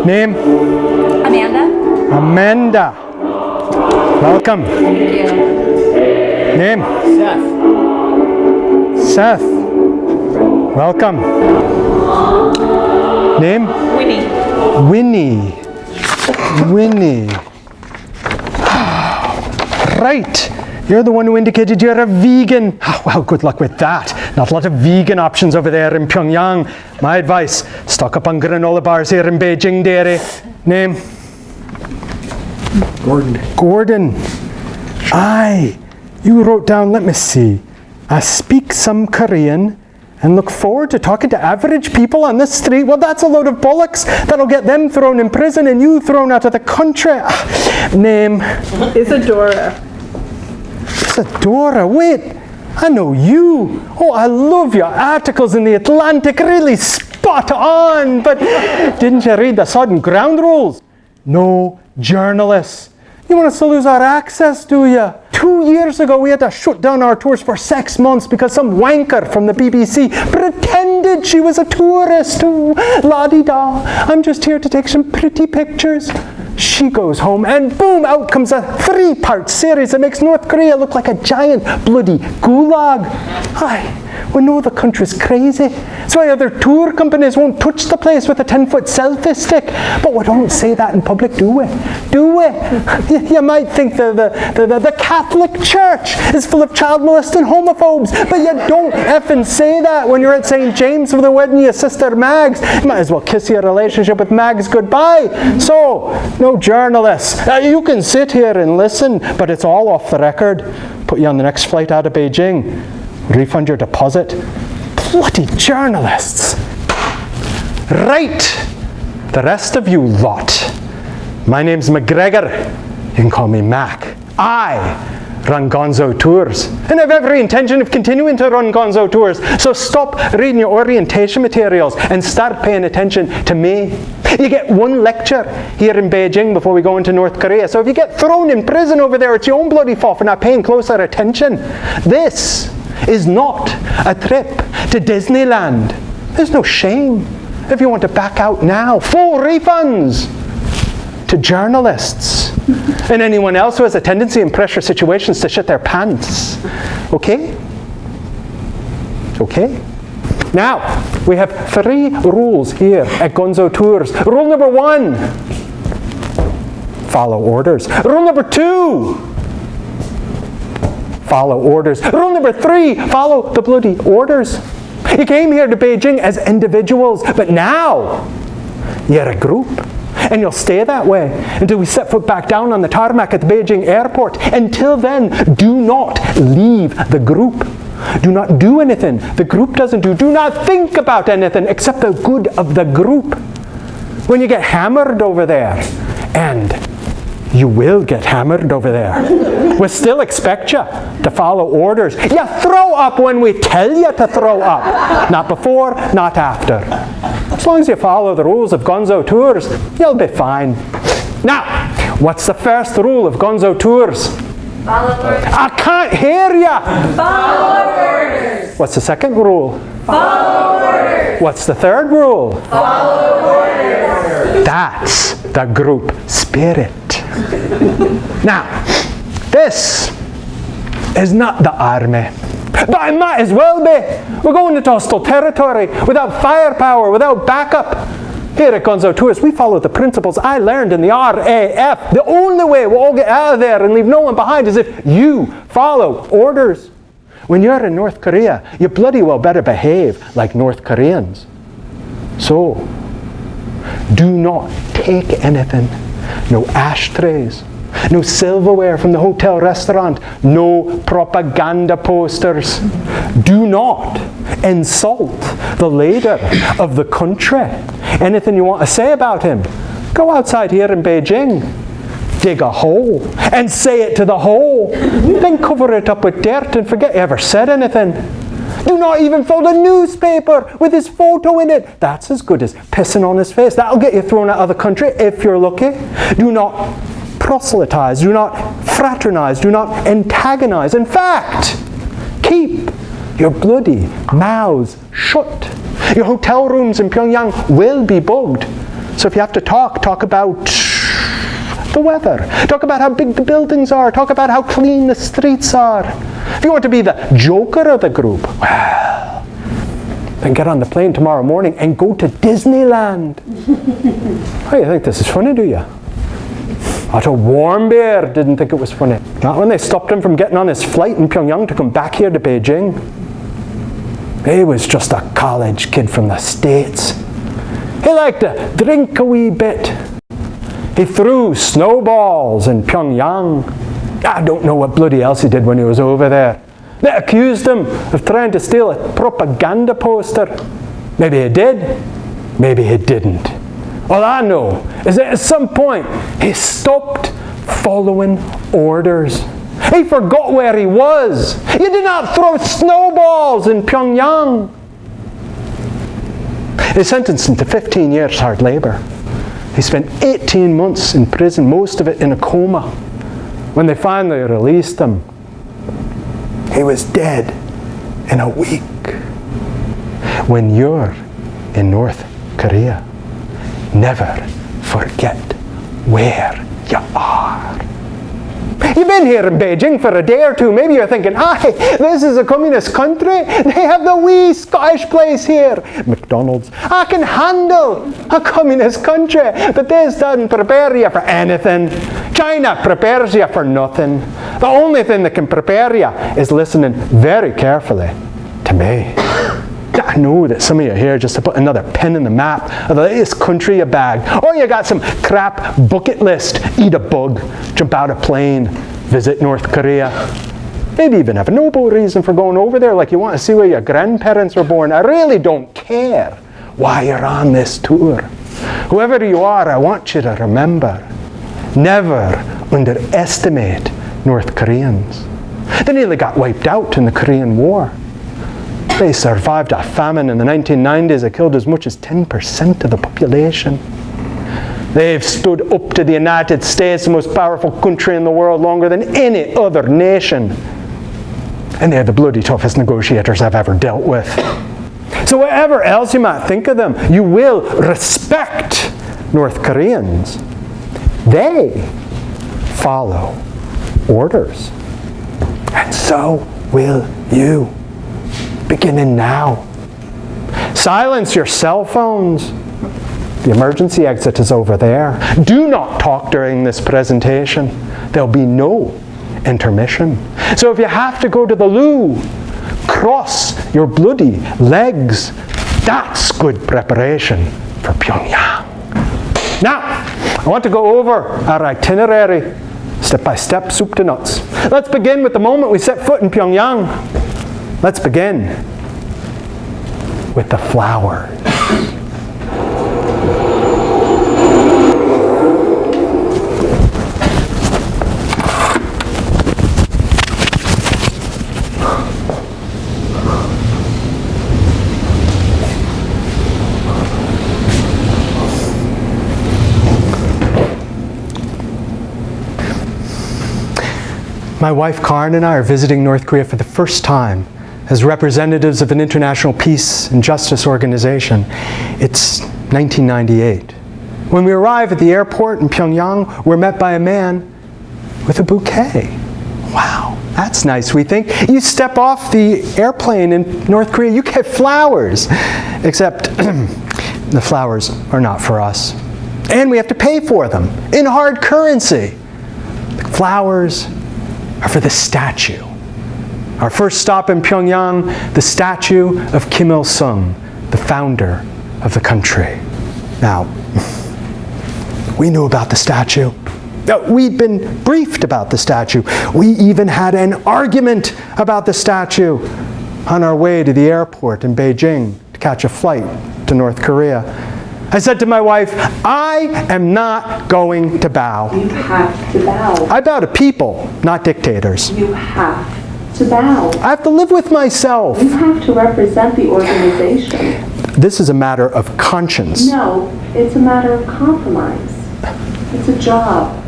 Name? Amanda. Amanda. Welcome. Thank you. Name? Seth. Welcome. Name? Winnie. Winnie. Right. You're the one who indicated you're a vegan. Oh, well, good luck with that. Not a lot of vegan options over there in Pyongyang. My advice, stock up on granola bars here in Beijing, dearie. Name? Gordon. Aye. You wrote down, let me see. I speak some Korean and look forward to talking to average people on the street. Well, that's a load of bollocks. That'll get them thrown in prison and you thrown out of the country. Name? Isadora. Isadora, wait. I know you. Oh, I love your articles in the Atlantic. Really spot on. But didn't you read the sodden ground rules? No journalists. You want us to lose our access, do you? 2 years ago, we had to shut down our tours for 6 months because some wanker from the BBC pretended she was a tourist. Ooh, la-di-da. I'm just here to take some pretty pictures. She goes home and boom, out comes a 3-part series that makes North Korea look like a giant bloody gulag. Aye, we know the country's crazy. That's why other tour companies won't touch the place with a 10-foot selfie stick. But we don't say that in public, do we? Do we? You might think the Catholic Church is full of child molesting homophobes, but you don't effing say that when you're at St. James for the wedding of your sister Mags. You might as well kiss your relationship with Mags goodbye. So, no journalists. You can sit here and listen, but it's all off the record. Put you on the next flight out of Beijing. Refund your deposit. Bloody journalists. Right. The rest of you lot. My name's McGregor. You can call me Mac. I run Gonzo Tours. And I have every intention of continuing to run Gonzo Tours. So stop reading your orientation materials and start paying attention to me. You get 1 lecture here in Beijing before we go into North Korea. So if you get thrown in prison over there, it's your own bloody fault for not paying closer attention. This is not a trip to Disneyland. There's no shame. If you want to back out now, full refunds to journalists and anyone else who has a tendency in pressure situations to shit their pants. Okay? Okay? Now, we have 3 rules here at Gonzo Tours. Rule number 1, follow orders. Rule number 2, follow orders. Rule number 3, follow the bloody orders. You came here to Beijing as individuals, but now you're a group. And you'll stay that way until we set foot back down on the tarmac at the Beijing airport. Until then, do not leave the group. Do not do anything the group doesn't do. Do not think about anything except the good of the group. When you get hammered over there, and you will get hammered over there, we still expect you to follow orders. You throw up when we tell you to throw up. Not before, not after. As long as you follow the rules of Gonzo Tours, you'll be fine. Now, what's the first rule of Gonzo Tours? Follow orders. I can't hear ya. Follow orders. What's the second rule? Follow orders. What's the third rule? Follow orders. That's the group spirit. Now, this is not the army. But it might as well be. We're going into hostile territory without firepower, without backup. Here at Gonzo Tours, we follow the principles I learned in the RAF. The only way we'll all get out of there and leave no one behind is if you follow orders. When you're in North Korea, you bloody well better behave like North Koreans. So, do not take anything. No ashtrays. No silverware from the hotel restaurant. No propaganda posters. Do not insult the leader of the country. Anything you want to say about him, go outside here in Beijing, dig a hole, and say it to the hole. Then cover it up with dirt and forget you ever said anything. Do not even fold a newspaper with his photo in it. That's as good as pissing on his face. That'll get you thrown out of the country if you're lucky. Do not proselytize, do not fraternize, do not antagonize. In fact, keep your bloody mouths shut. Your hotel rooms in Pyongyang will be booked. So if you have to talk about the weather. Talk about how big the buildings are. Talk about how clean the streets are. If you want to be the joker of the group, well, then get on the plane tomorrow morning and go to Disneyland. Oh, you think this is funny, do you? Otto Warmbier didn't think it was funny. Not when they stopped him from getting on his flight in Pyongyang to come back here to Beijing. He was just a college kid from the States. He liked to drink a wee bit. He threw snowballs in Pyongyang. I don't know what bloody else he did when he was over there. They accused him of trying to steal a propaganda poster. Maybe he did, maybe he didn't. All I know is that at some point he stopped following orders. He forgot where he was. You did not throw snowballs in Pyongyang. They sentenced him to 15 years hard labor. He spent 18 months in prison, most of it in a coma. When they finally released him, he was dead in a week. When you're in North Korea, never forget where you are. You've been here in Beijing for a day or two. Maybe you're thinking, this is a communist country. They have the wee Scottish place here, McDonald's. I can handle a communist country, but this doesn't prepare you for anything. China prepares you for nothing. The only thing that can prepare you is listening very carefully to me. I know that some of you are here just to put another pen in the map of the latest country you bagged. Or you got some crap bucket list. Eat a bug, jump out a plane, visit North Korea. Maybe even have a noble reason for going over there, like you want to see where your grandparents were born. I really don't care why you're on this tour. Whoever you are, I want you to remember, never underestimate North Koreans. They nearly got wiped out in the Korean War. They survived a famine in the 1990s that killed as much as 10% of the population. They've stood up to the United States, the most powerful country in the world, longer than any other nation. And they're the bloody toughest negotiators I've ever dealt with. So whatever else you might think of them, you will respect North Koreans. They follow orders. And so will you. Beginning now. Silence your cell phones. The emergency exit is over there. Do not talk during this presentation. There'll be no intermission. So if you have to go to the loo, cross your bloody legs. That's good preparation for Pyongyang. Now, I want to go over our itinerary, step by step, soup to nuts. Let's begin with the moment we set foot in Pyongyang. Let's begin with the flowers. My wife Karen and I are visiting North Korea for the first time as representatives of an international peace and justice organization. It's 1998. When we arrive at the airport in Pyongyang, we're met by a man with a bouquet. Wow, that's nice, we think. You step off the airplane in North Korea, you get flowers. Except the flowers are not for us. And we have to pay for them in hard currency. The flowers are for the statue. Our first stop in Pyongyang, the statue of Kim Il-sung, the founder of the country. Now, we knew about the statue. We'd been briefed about the statue. We even had an argument about the statue on our way to the airport in Beijing to catch a flight to North Korea. I said to my wife, I am not going to bow. You have to bow. I bow to people, not dictators. You have to bow. I have to live with myself. You have to represent the organization. This is a matter of conscience. No, it's a matter of compromise. It's a job.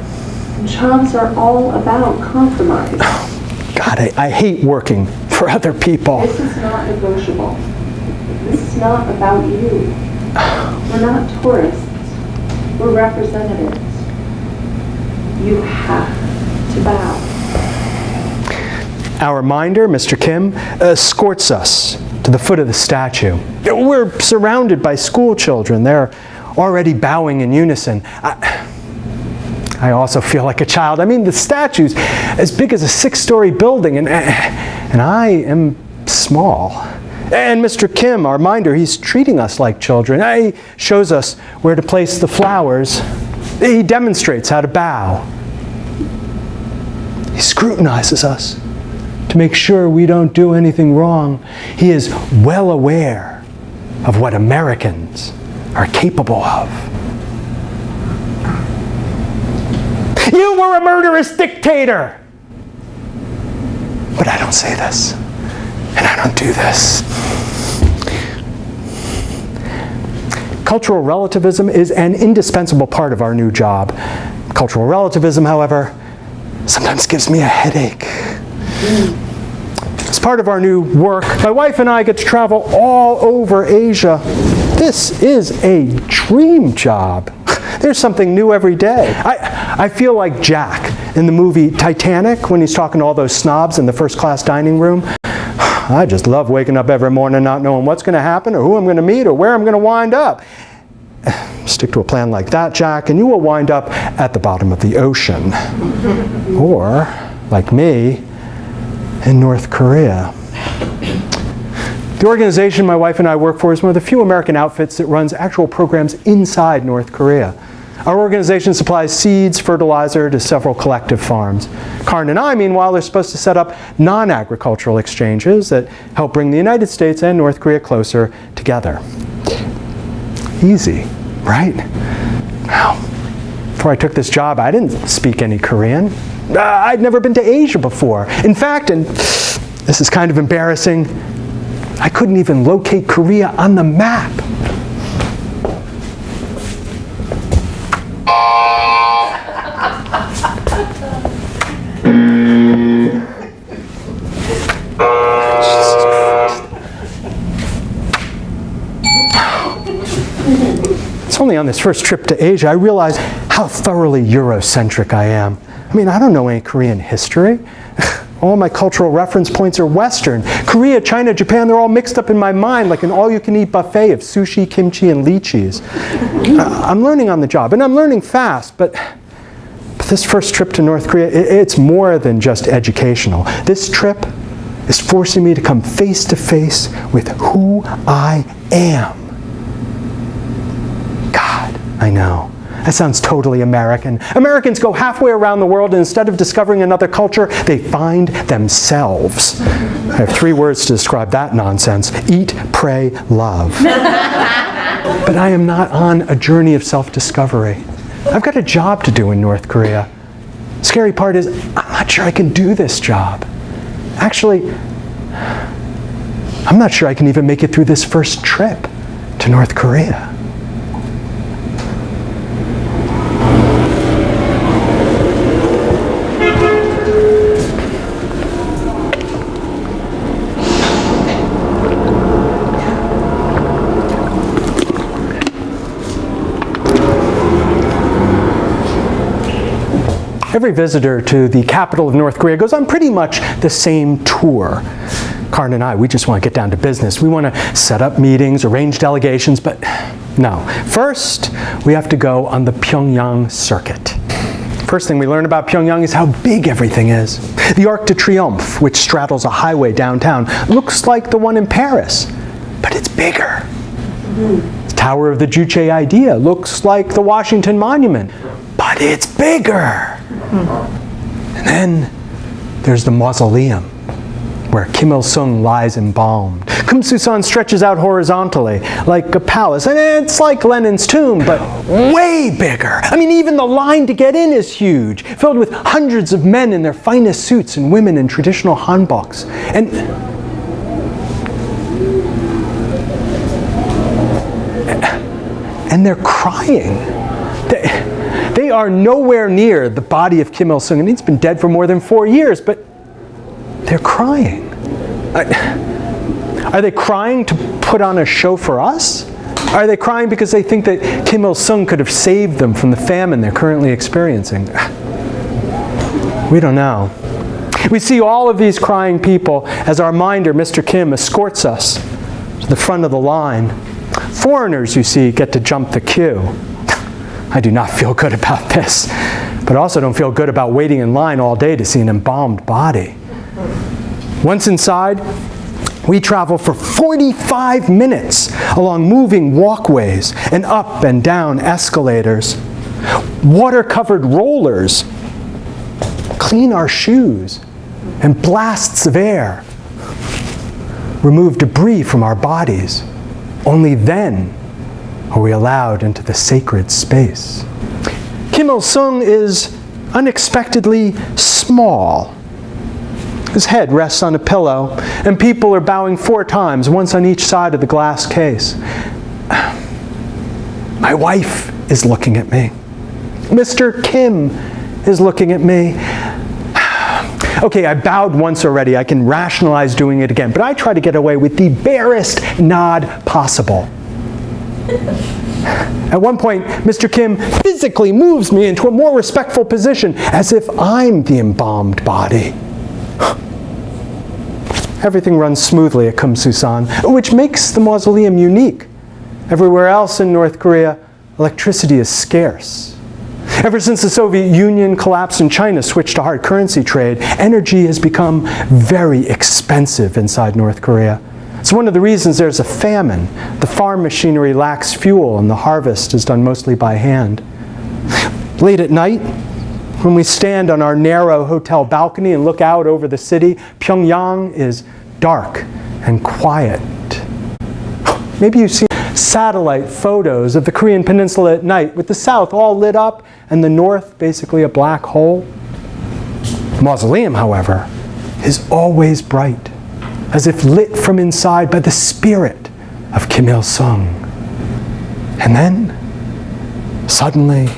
And jobs are all about compromise. God, I hate working for other people. This is not negotiable. This is not about you. We're not tourists. We're representatives. You have to bow. Our minder, Mr. Kim, escorts us to the foot of the statue. We're surrounded by school children. They're already bowing in unison. I also feel like a child. I mean, the statue's as big as a 6-story building, and I am small. And Mr. Kim, our minder, he's treating us like children. He shows us where to place the flowers. He demonstrates how to bow. He scrutinizes us to make sure we don't do anything wrong. He is well aware of what Americans are capable of. You were a murderous dictator! But I don't say this, and I don't do this. Cultural relativism is an indispensable part of our new job. Cultural relativism, however, sometimes gives me a headache. As part of our new work, my wife and I get to travel all over Asia. This is a dream job. There's something new every day. I feel like Jack in the movie Titanic when he's talking to all those snobs in the first-class dining room. I just love waking up every morning not knowing what's going to happen or who I'm going to meet or where I'm going to wind up. Stick to a plan like that, Jack, and you will wind up at the bottom of the ocean. Or, like me, in North Korea. The organization my wife and I work for is one of the few American outfits that runs actual programs inside North Korea. Our organization supplies seeds, fertilizer to several collective farms. Karn and I, meanwhile, are supposed to set up non-agricultural exchanges that help bring the United States and North Korea closer together. Easy, right? Wow. Before I took this job, I didn't speak any Korean. I'd never been to Asia before. In fact, and this is kind of embarrassing, I couldn't even locate Korea on the map. It's only on this first trip to Asia I realized how thoroughly Eurocentric I am. I mean, I don't know any Korean history. All my cultural reference points are Western. Korea, China, Japan, they're all mixed up in my mind like an all-you-can-eat buffet of sushi, kimchi, and lychees. I'm learning on the job, and I'm learning fast, but this first trip to North Korea, it's more than just educational. This trip is forcing me to come face to face with who I am. God, I know. That sounds totally American. Americans go halfway around the world and instead of discovering another culture, they find themselves. I have 3 words to describe that nonsense. Eat, pray, love. But I am not on a journey of self-discovery. I've got a job to do in North Korea. The scary part is, I'm not sure I can do this job. Actually, I'm not sure I can even make it through this first trip to North Korea. Every visitor to the capital of North Korea goes on pretty much the same tour. Karn and I, we just want to get down to business. We want to set up meetings, arrange delegations, but no. First, we have to go on the Pyongyang circuit. First thing we learn about Pyongyang is how big everything is. The Arc de Triomphe, which straddles a highway downtown, looks like the one in Paris, but it's bigger. The Tower of the Juche Idea looks like the Washington Monument, but it's bigger. And then there's the mausoleum where Kim Il-sung lies embalmed. Kumsusan stretches out horizontally like a palace, and it's like Lenin's tomb, but way bigger. I mean, even the line to get in is huge, filled with hundreds of men in their finest suits and women in traditional hanboks. And they're crying. They are nowhere near the body of Kim Il-sung, and he's been dead for more than 4 years, but they're crying. Are they crying to put on a show for us? Are they crying because they think that Kim Il-sung could have saved them from the famine they're currently experiencing? We don't know. We see all of these crying people as our minder, Mr. Kim, escorts us to the front of the line. Foreigners, you see, get to jump the queue. I do not feel good about this, but I also don't feel good about waiting in line all day to see an embalmed body. Once inside, we travel for 45 minutes along moving walkways and up and down escalators. Water-covered rollers clean our shoes, and blasts of air remove debris from our bodies. Only then are we allowed into the sacred space. Kim Il-sung is unexpectedly small. His head rests on a pillow, and people are bowing 4 times, once on each side of the glass case. My wife is looking at me. Mr. Kim is looking at me. Okay, I bowed once already. I can rationalize doing it again, but I try to get away with the barest nod possible. At one point, Mr. Kim physically moves me into a more respectful position, as if I'm the embalmed body. Everything runs smoothly at Kumsusan, which makes the mausoleum unique. Everywhere else in North Korea, electricity is scarce. Ever since the Soviet Union collapsed and China switched to hard currency trade, energy has become very expensive inside North Korea. It's one of the reasons there's a famine. The farm machinery lacks fuel and the harvest is done mostly by hand. Late at night, when we stand on our narrow hotel balcony and look out over the city, Pyongyang is dark and quiet. Maybe you've seen satellite photos of the Korean peninsula at night, with the south all lit up and the north basically a black hole. The mausoleum, however, is always bright, as if lit from inside by the spirit of Kim Il-sung. And then, suddenly,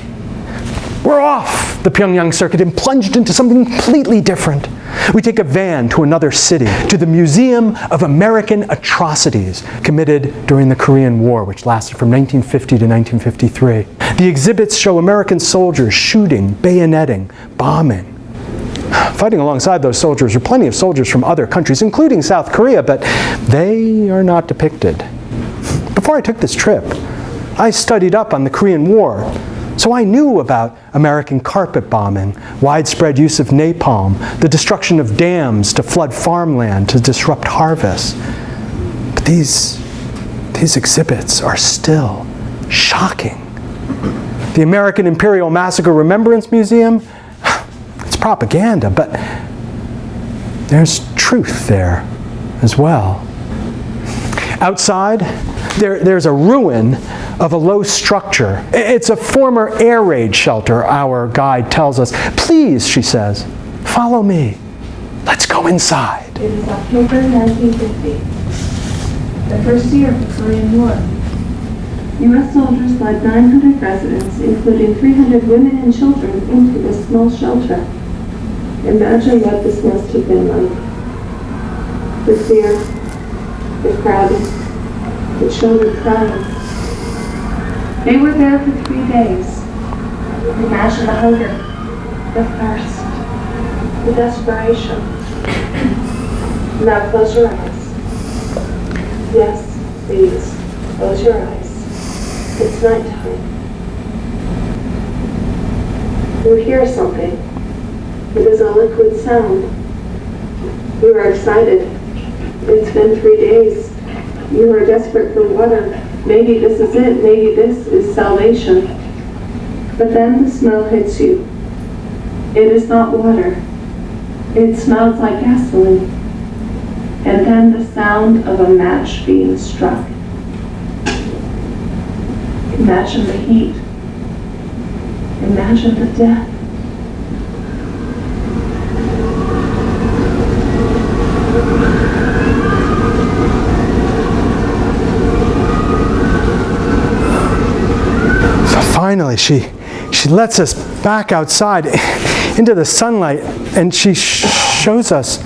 we're off the Pyongyang circuit and plunged into something completely different. We take a van to another city, to the Museum of American Atrocities committed during the Korean War, which lasted from 1950 to 1953. The exhibits show American soldiers shooting, bayoneting, bombing. Fighting alongside those soldiers are plenty of soldiers from other countries, including South Korea, but they are not depicted. Before I took this trip, I studied up on the Korean War. So I knew about American carpet bombing, widespread use of napalm, the destruction of dams to flood farmland to disrupt harvests. But these exhibits are still shocking. The American Imperial Massacre Remembrance Museum, it's propaganda, but there's truth there as well. Outside, there's a ruin of a low structure. It's a former air raid shelter, our guide tells us. Please, she says, follow me. Let's go inside. It is October 1950, the first year of the Korean War. U.S. soldiers led 900 residents, including 300 women and children, into this small shelter. Imagine what this must have been like. The fear, the crowding, the children crying. They were there for 3 days. Imagine the hunger, the thirst, the desperation. Now close your eyes. Yes, please, close your eyes. It's nighttime. You hear something. It is a liquid sound. You are excited. It's been 3 days. You are desperate for water. Maybe this is it. Maybe this is salvation. But then the smell hits you. It is not water. It smells like gasoline. And then the sound of a match being struck. Imagine the heat. Imagine the death. Finally, she lets us back outside into the sunlight, and she shows us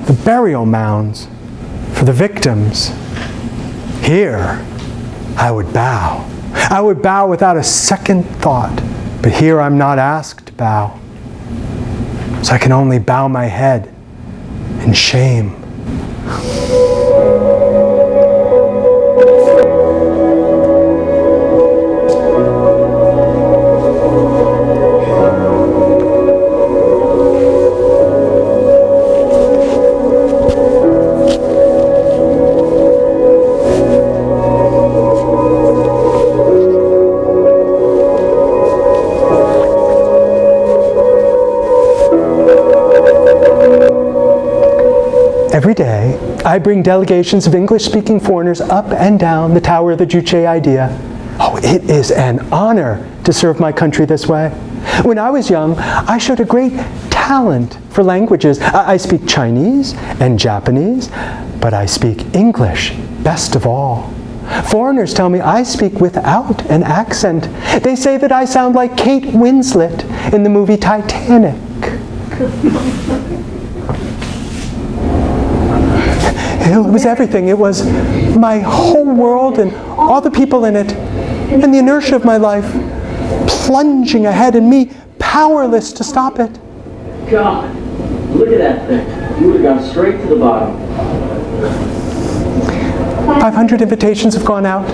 the burial mounds for the victims. Here, I would bow. I would bow without a second thought. But here I'm not asked to bow. So I can only bow my head in shame. Every day, I bring delegations of English-speaking foreigners up and down the Tower of the Juche idea. Oh, it is an honor to serve my country this way. When I was young, I showed a great talent for languages. I speak Chinese and Japanese, but I speak English best of all. Foreigners tell me I speak without an accent. They say that I sound like Kate Winslet in the movie Titanic. It was everything. It was my whole world and all the people in it, and the inertia of my life plunging ahead and me powerless to stop it. God, look at that thing. You would have gone straight to the bottom. 500 invitations have gone out.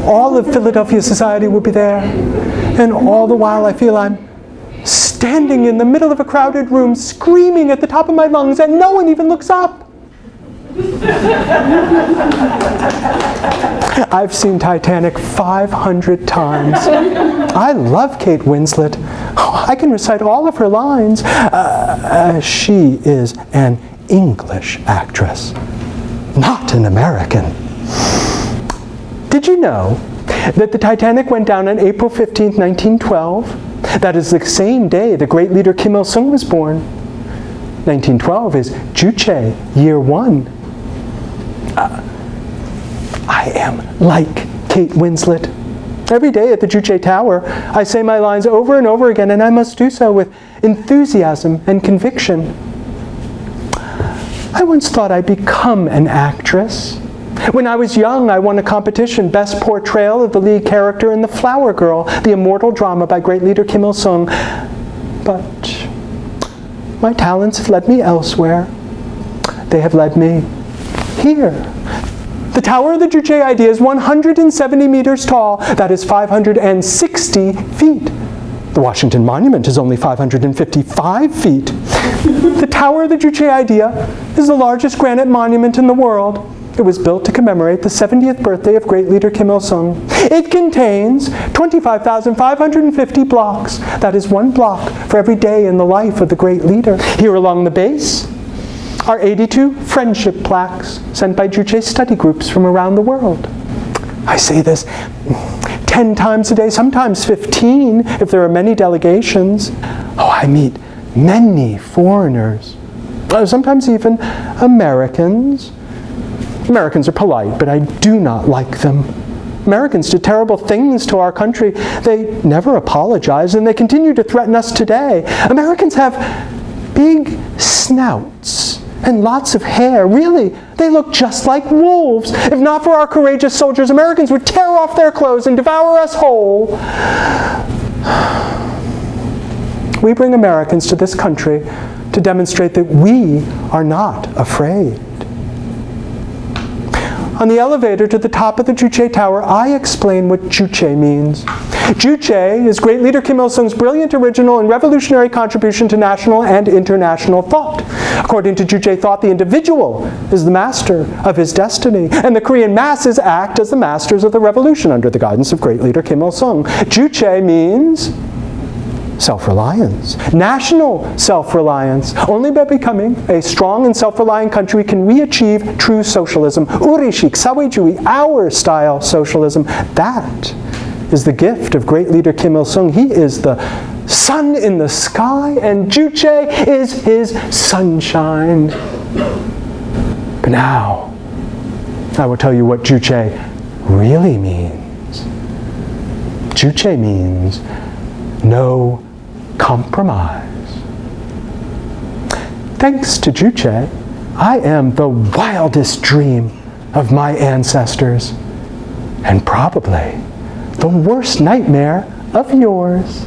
All of Philadelphia society will be there. And all the while I feel I'm standing in the middle of a crowded room screaming at the top of my lungs and no one even looks up. I've seen Titanic 500 times. I love Kate Winslet. Oh, I can recite all of her lines. She is an English actress, not an American. Did you know that the Titanic went down on April 15, 1912? That is the same day the great leader Kim Il-sung was born. 1912 is Juche, year 1. I am like Kate Winslet. Every day at the Juche Tower, I say my lines over and over again, and I must do so with enthusiasm and conviction. I once thought I'd become an actress. When I was young, I won a competition, Best Portrayal of the Lead Character in The Flower Girl, the immortal drama by great leader Kim Il-sung. But my talents have led me elsewhere. They have led me here. The Tower of the Juche idea is 170 meters tall. That is 560 feet. The Washington Monument is only 555 feet. The Tower of the Juche idea is the largest granite monument in the world. It was built to commemorate the 70th birthday of great leader Kim Il-sung. It contains 25,550 blocks. That is one block for every day in the life of the great leader. Here along the base are 82 friendship plaques sent by Juche study groups from around the world. I say this 10 times a day, sometimes 15 if there are many delegations. Oh, I meet many foreigners, sometimes even Americans. Americans are polite, but I do not like them. Americans did terrible things to our country. They never apologize, and they continue to threaten us today. Americans have big snouts and lots of hair. Really, they look just like wolves. If not for our courageous soldiers, Americans would tear off their clothes and devour us whole. We bring Americans to this country to demonstrate that we are not afraid. On the elevator to the top of the Juche Tower, I explain what Juche means. Juche is great leader Kim Il-sung's brilliant, original, and revolutionary contribution to national and international thought. According to Juche thought, the individual is the master of his destiny, and the Korean masses act as the masters of the revolution under the guidance of great leader Kim Il-sung. Juche means self-reliance, national self-reliance. Only by becoming a strong and self-reliant country can we achieve true socialism. Urishik, Sawejui, our style socialism. That is the gift of great leader Kim Il-sung. He is the sun in the sky, and Juche is his sunshine. But now, I will tell you what Juche really means. Juche means no compromise. Thanks to Juche, I am the wildest dream of my ancestors. and probably the worst nightmare of yours.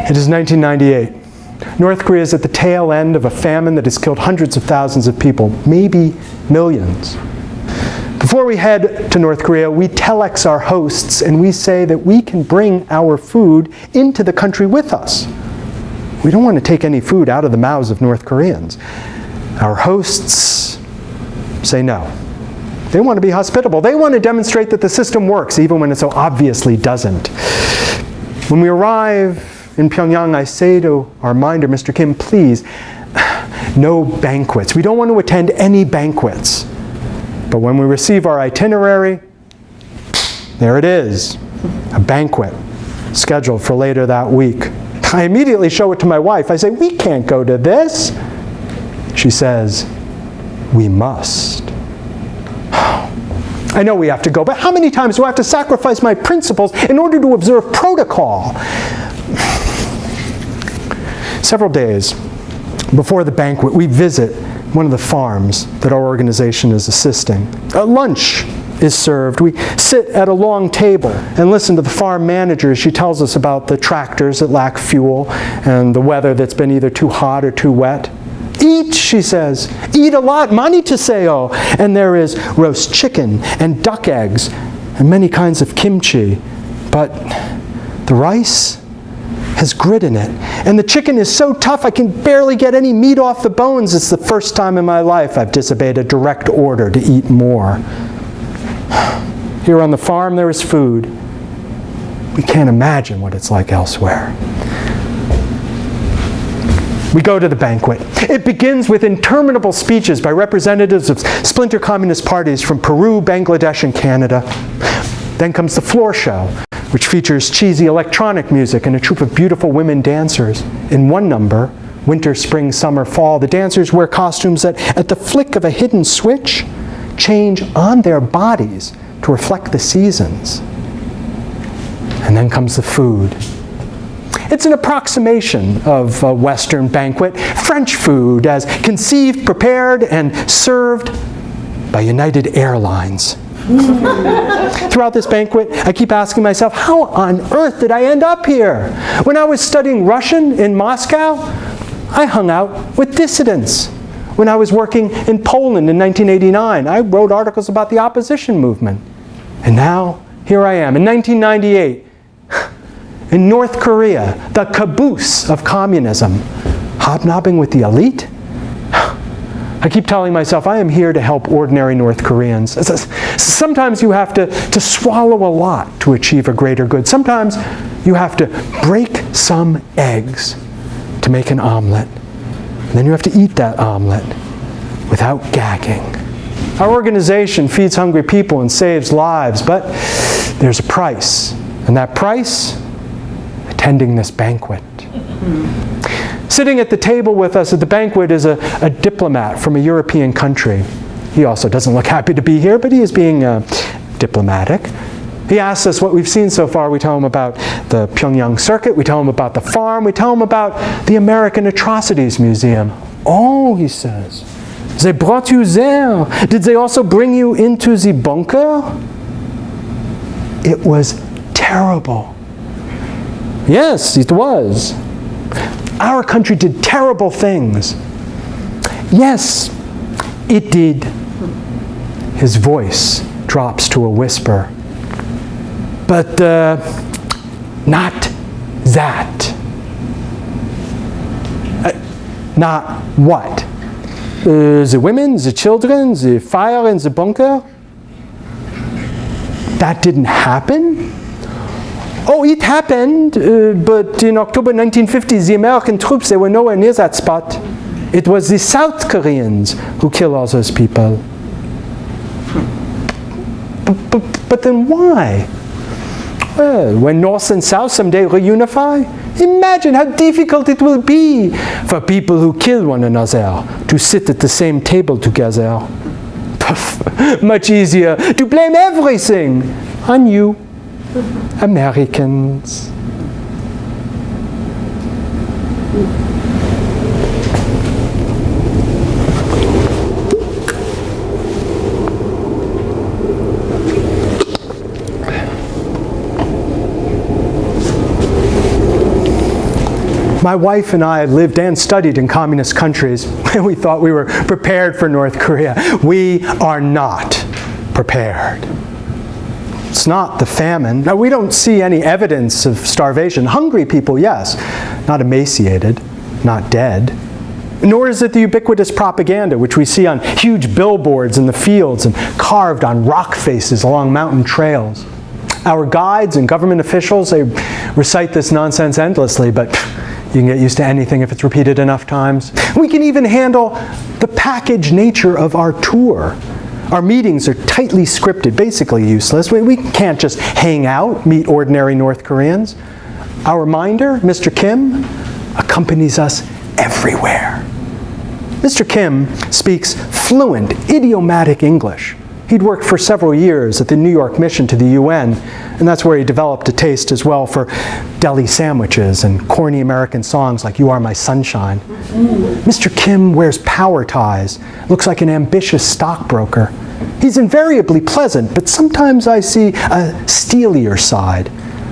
It is 1998. North Korea is at the tail end of a famine that has killed hundreds of thousands of people, maybe millions. Before we head to North Korea, we telex our hosts and we say that we can bring our food into the country with us. We don't want to take any food out of the mouths of North Koreans. Our hosts say no. They want to be hospitable. They want to demonstrate that the system works, even when it so obviously doesn't. When we arrive in Pyongyang, I say to our minder, Mr. Kim, please, no banquets. We don't want to attend any banquets. But when we receive our itinerary, there it is, a banquet scheduled for later that week. I immediately show it to my wife. I say, we can't go to this. She says, we must. I know we have to go, but how many times do I have to sacrifice my principles in order to observe protocol? Several days before the banquet, we visit one of the farms that our organization is assisting. Lunch is served. We sit at a long table and listen to the farm manager as she tells us about the tractors that lack fuel and the weather that's been either too hot or too wet. Eat, she says. Eat a lot. Mani taseo. And there is roast chicken and duck eggs and many kinds of kimchi. But the rice has grit in it. And the chicken is so tough I can barely get any meat off the bones. It's the first time in my life I've disobeyed a direct order to eat more. Here on the farm there is food. We can't imagine what it's like elsewhere. We go to the banquet. It begins with interminable speeches by representatives of splinter communist parties from Peru, Bangladesh, and Canada. Then comes the floor show, which features cheesy electronic music and a troupe of beautiful women dancers. In one number, winter, spring, summer, fall, the dancers wear costumes that, at the flick of a hidden switch, change on their bodies to reflect the seasons. And then comes the food. It's an approximation of a Western banquet, French food as conceived, prepared, and served by United Airlines. Throughout this banquet, I keep asking myself, how on earth did I end up here? When I was studying Russian in Moscow, I hung out with dissidents. When I was working in Poland in 1989, I wrote articles about the opposition movement. And now, here I am, in 1998, in North Korea, the caboose of communism, hobnobbing with the elite. I keep telling myself, I am here to help ordinary North Koreans. Sometimes you have to swallow a lot to achieve a greater good. Sometimes you have to break some eggs to make an omelet. And then you have to eat that omelet without gagging. Our organization feeds hungry people and saves lives, but there's a price. And that price, attending this banquet. Sitting at the table with us at the banquet is a diplomat from a European country. He also doesn't look happy to be here, but he is being diplomatic. He asks us what we've seen so far. We tell him about the Pyongyang circuit. We tell him about the farm. We tell him about the American Atrocities Museum. Oh, he says, they brought you there. Did they also bring you into the bunker? It was terrible. Yes, it was. Our country did terrible things. Yes, it did. His voice drops to a whisper. But not that. Not what? The women, the children, the fire in the bunker? That didn't happen? Oh, it happened, but in October 1950, the American troops, they were nowhere near that spot. It was the South Koreans who killed all those people. But then why? Well, when North and South someday reunify, imagine how difficult it will be for people who kill one another to sit at the same table together. Much easier to blame everything on you, Americans. My wife and I lived and studied in communist countries, and we thought we were prepared for North Korea. We are not prepared. It's not the famine. Now, we don't see any evidence of starvation. Hungry people, yes. Not emaciated, not dead. Nor is it the ubiquitous propaganda, which we see on huge billboards in the fields and carved on rock faces along mountain trails. Our guides and government officials, they recite this nonsense endlessly, but you can get used to anything if it's repeated enough times. We can even handle the package nature of our tour. Our meetings are tightly scripted, basically useless. We can't just hang out, meet ordinary North Koreans. Our minder, Mr. Kim, accompanies us everywhere. Mr. Kim speaks fluent, idiomatic English. He'd worked for several years at the New York mission to the UN, and that's where he developed a taste as well for deli sandwiches and corny American songs like You Are My Sunshine. Mr. Kim wears power ties, looks like an ambitious stockbroker. He's invariably pleasant, but sometimes I see a steelier side,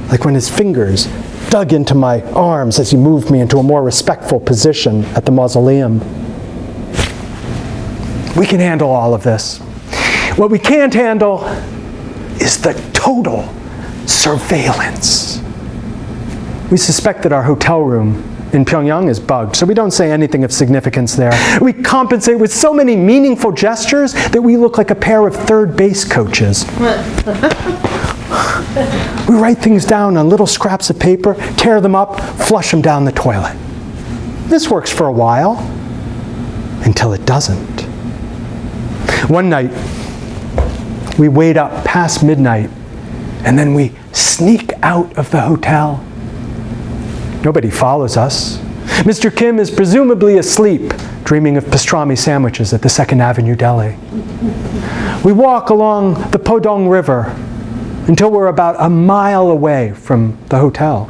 like when his fingers dug into my arms as he moved me into a more respectful position at the mausoleum. We can handle all of this. What we can't handle is the total surveillance. We suspect that our hotel room in Pyongyang is bugged, so we don't say anything of significance there. We compensate with so many meaningful gestures that we look like a pair of third base coaches. We write things down on little scraps of paper, tear them up, flush them down the toilet. This works for a while, until it doesn't. One night, we wait up past midnight, and then we sneak out of the hotel. Nobody follows us. Mr. Kim is presumably asleep, dreaming of pastrami sandwiches at the 2nd Avenue Deli. We walk along the Podong River until we're about a mile away from the hotel.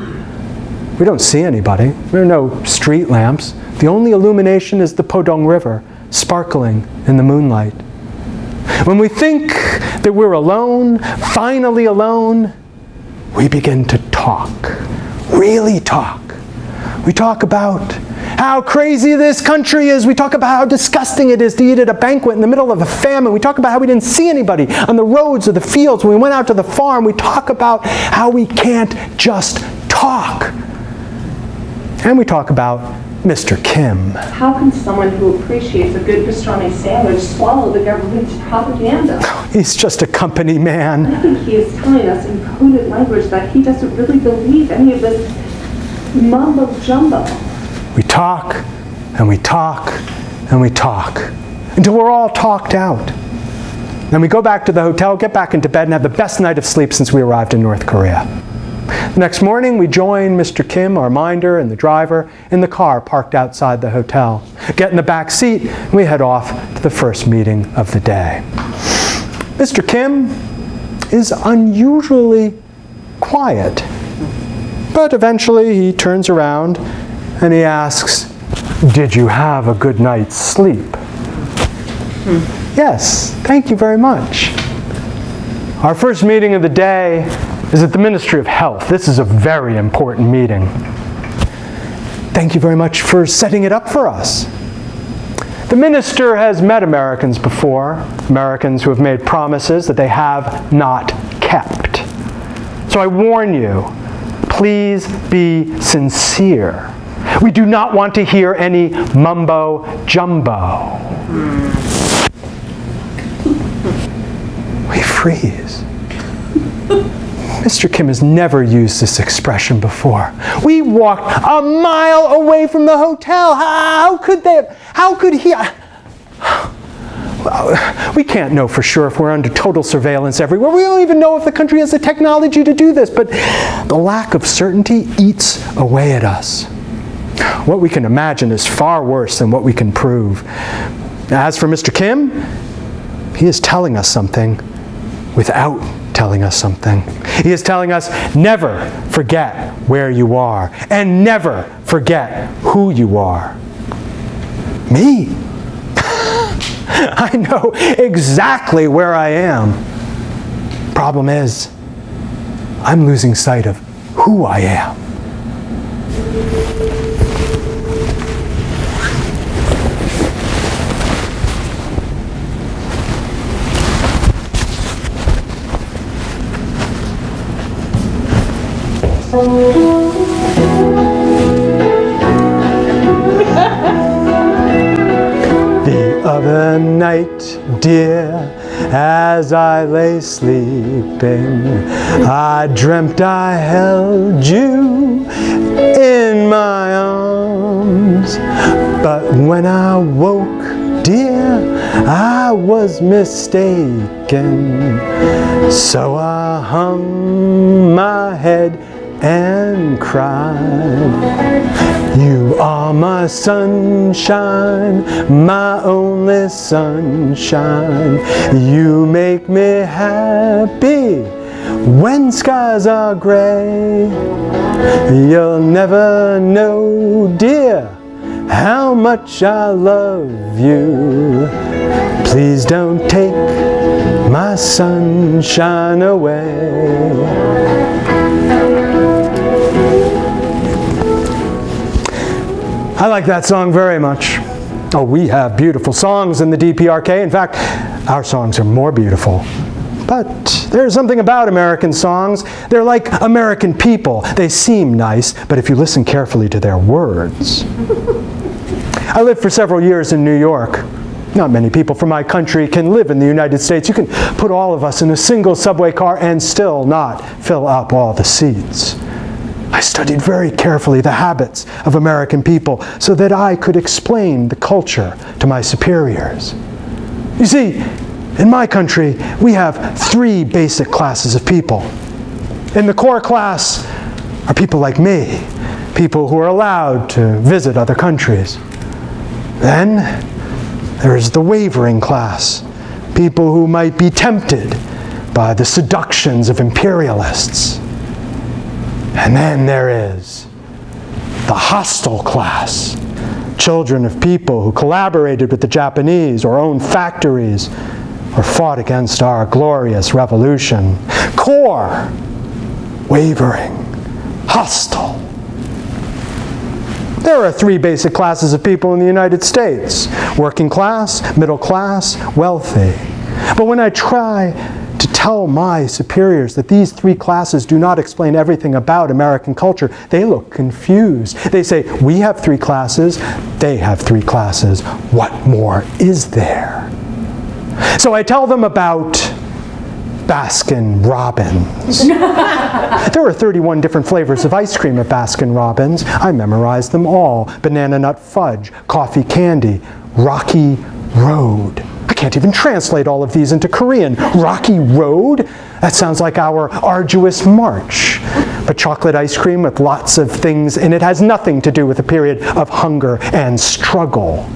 We don't see anybody. There are no street lamps. The only illumination is the Podong River, sparkling in the moonlight. When we think that we're alone, finally alone, we begin to talk, really talk. We talk about how crazy this country is. We talk about how disgusting it is to eat at a banquet in the middle of a famine. We talk about how we didn't see anybody on the roads or the fields when we went out to the farm. We talk about how we can't just talk. And we talk about Mr. Kim. How can someone who appreciates a good pastrami sandwich swallow the government's propaganda? He's just a company man. I think he is telling us in coded language that he doesn't really believe any of this mumbo jumbo. We talk, and we talk, and we talk, until we're all talked out. Then we go back to the hotel, get back into bed, and have the best night of sleep since we arrived in North Korea. The next morning, we join Mr. Kim, our minder, and the driver in the car parked outside the hotel. Get in the back seat, and we head off to the first meeting of the day. Mr. Kim is unusually quiet, but eventually he turns around and he asks, "Did you have a good night's sleep?" "Yes, thank you very much." Our first meeting of the day is at the Ministry of Health. This is a very important meeting. "Thank you very much for setting it up for us." The minister has met Americans before, Americans who have made promises that they have not kept. So I warn you, please be sincere. We do not want to hear any mumbo jumbo. We freeze. Mr. Kim has never used this expression before. We walked a mile away from the hotel. How could he? We can't know for sure if we're under total surveillance everywhere. We don't even know if the country has the technology to do this, but the lack of certainty eats away at us. What we can imagine is far worse than what we can prove. As for Mr. Kim, He is telling us something without telling us something. He is telling us, never forget where you are, and never forget who you are. Me? I know exactly where I am. Problem is, I'm losing sight of who I am. The other night, dear, as I lay sleeping, I dreamt I held you in my arms. But when I woke, dear, I was mistaken. So I hung my head and cried. You are my sunshine, my only sunshine. You make me happy when skies are gray. You'll never know, dear, how much I love you. Please don't take my sunshine away. I like that song very much. Oh, we have beautiful songs in the DPRK. In fact, our songs are more beautiful. But there's something about American songs. They're like American people. They seem nice, but if you listen carefully to their words. I lived for several years in New York. Not many people from my country can live in the United States. You can put all of us in a single subway car and still not fill up all the seats. I studied very carefully the habits of American people so that I could explain the culture to my superiors. You see, in my country, we have 3 basic classes of people. In the core class are people like me, people who are allowed to visit other countries. Then there is the wavering class, people who might be tempted by the seductions of imperialists. And then there is the hostile class, children of people who collaborated with the Japanese or owned factories or fought against our glorious revolution. Core, wavering, hostile. There are 3 basic classes of people in the United States: working class, middle class, wealthy. But when I try to tell my superiors that these 3 classes do not explain everything about American culture, they look confused. They say, we have 3 classes, they have 3 classes. What more is there? So I tell them about Baskin-Robbins. There are 31 different flavors of ice cream at Baskin-Robbins. I memorized them all. Banana nut fudge, coffee candy, Rocky Road. I can't even translate all of these into Korean. Rocky Road? That sounds like our arduous march. But chocolate ice cream with lots of things in it has nothing to do with a period of hunger and struggle.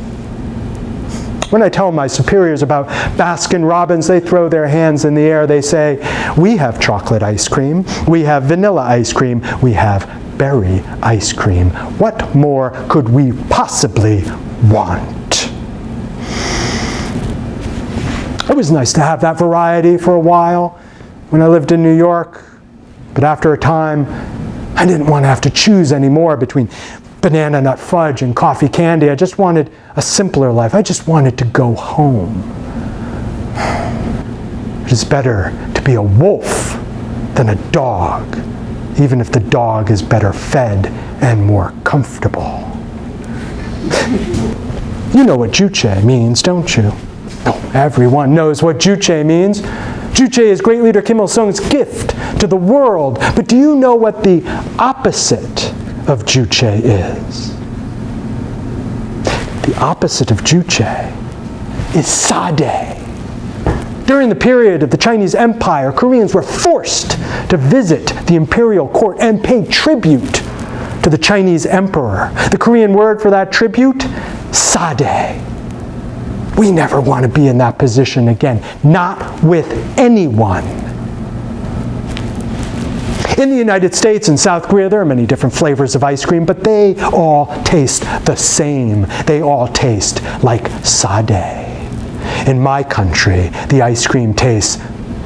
When I tell my superiors about Baskin-Robbins, they throw their hands in the air. They say, we have chocolate ice cream, we have vanilla ice cream, we have berry ice cream. What more could we possibly want? It was nice to have that variety for a while when I lived in New York. But after a time, I didn't want to have to choose anymore between banana nut fudge and coffee candy. I just wanted a simpler life. I just wanted to go home. It is better to be a wolf than a dog, even if the dog is better fed and more comfortable. You know what juche means, don't you? Oh, everyone knows what juche means. Juche is great leader Kim Il-sung's gift to the world. But do you know what the opposite of juche is? The opposite of juche is sade. During the period of the Chinese Empire, Koreans were forced to visit the imperial court and pay tribute to the Chinese emperor. The Korean word for that tribute? Sade. We never want to be in that position again. Not with anyone. In the United States and South Korea, there are many different flavors of ice cream, but they all taste the same. They all taste like sade. In my country, the ice cream tastes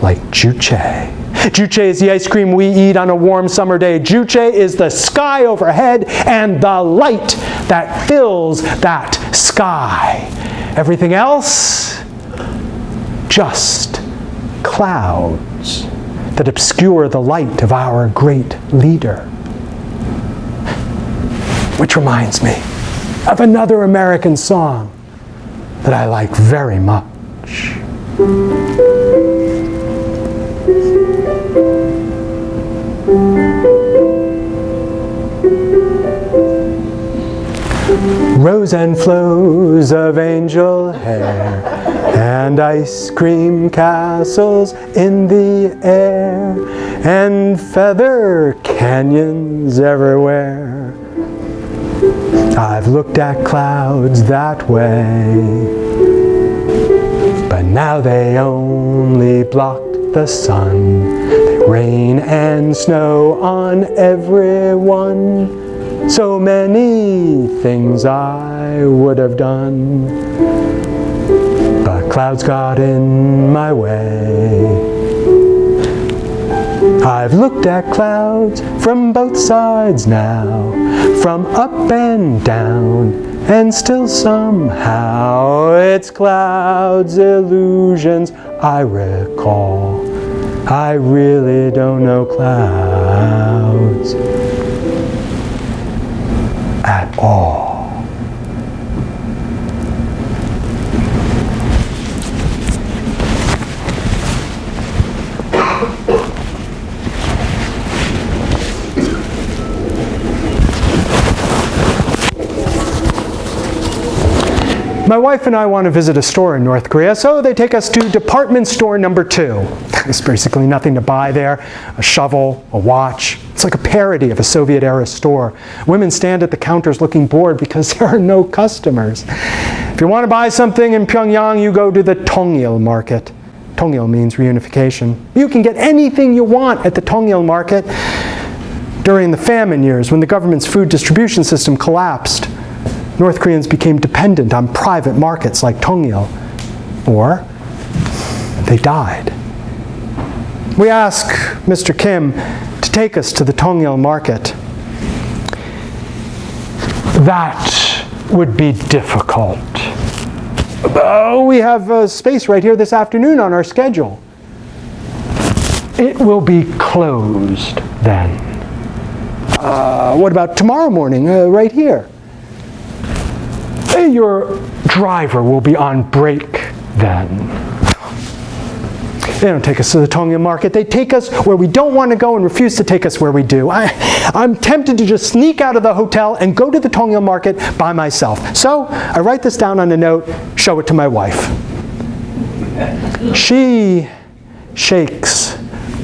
like juche. Juche is the ice cream we eat on a warm summer day. Juche is the sky overhead and the light that fills that sky. Everything else, just clouds that obscure the light of our great leader. Which reminds me of another American song that I like very much. Rows and flows of angel hair and ice cream castles in the air and feather canyons everywhere. I've looked at clouds that way, but now they only blocked the sun. They rain and snow on everyone. So many things I would have done, but clouds got in my way. I've looked at clouds from both sides now, from up and down, and still somehow it's clouds' illusions I recall. I really don't know clouds at all. My wife and I want to visit a store in North Korea, so they take us to department store number 2. There's basically nothing to buy there. A shovel, a watch. It's like a parody of a Soviet-era store. Women stand at the counters looking bored because there are no customers. If you want to buy something in Pyongyang, you go to the Tongyil market. Tongyil means reunification. You can get anything you want at the Tongyil market. During the famine years, when the government's food distribution system collapsed, North Koreans became dependent on private markets like Tongyil, or they died. We ask Mr. Kim to take us to the Tongyil market. That would be difficult. We have space right here this afternoon on our schedule. It will be closed then. What about tomorrow morning, right here? Your driver will be on break then. They don't take us to the Tongyil market. They take us where we don't want to go and refuse to take us where we do. I'm tempted to just sneak out of the hotel and go to the Tongyil market by myself. So I write this down on a note, show it to my wife. She shakes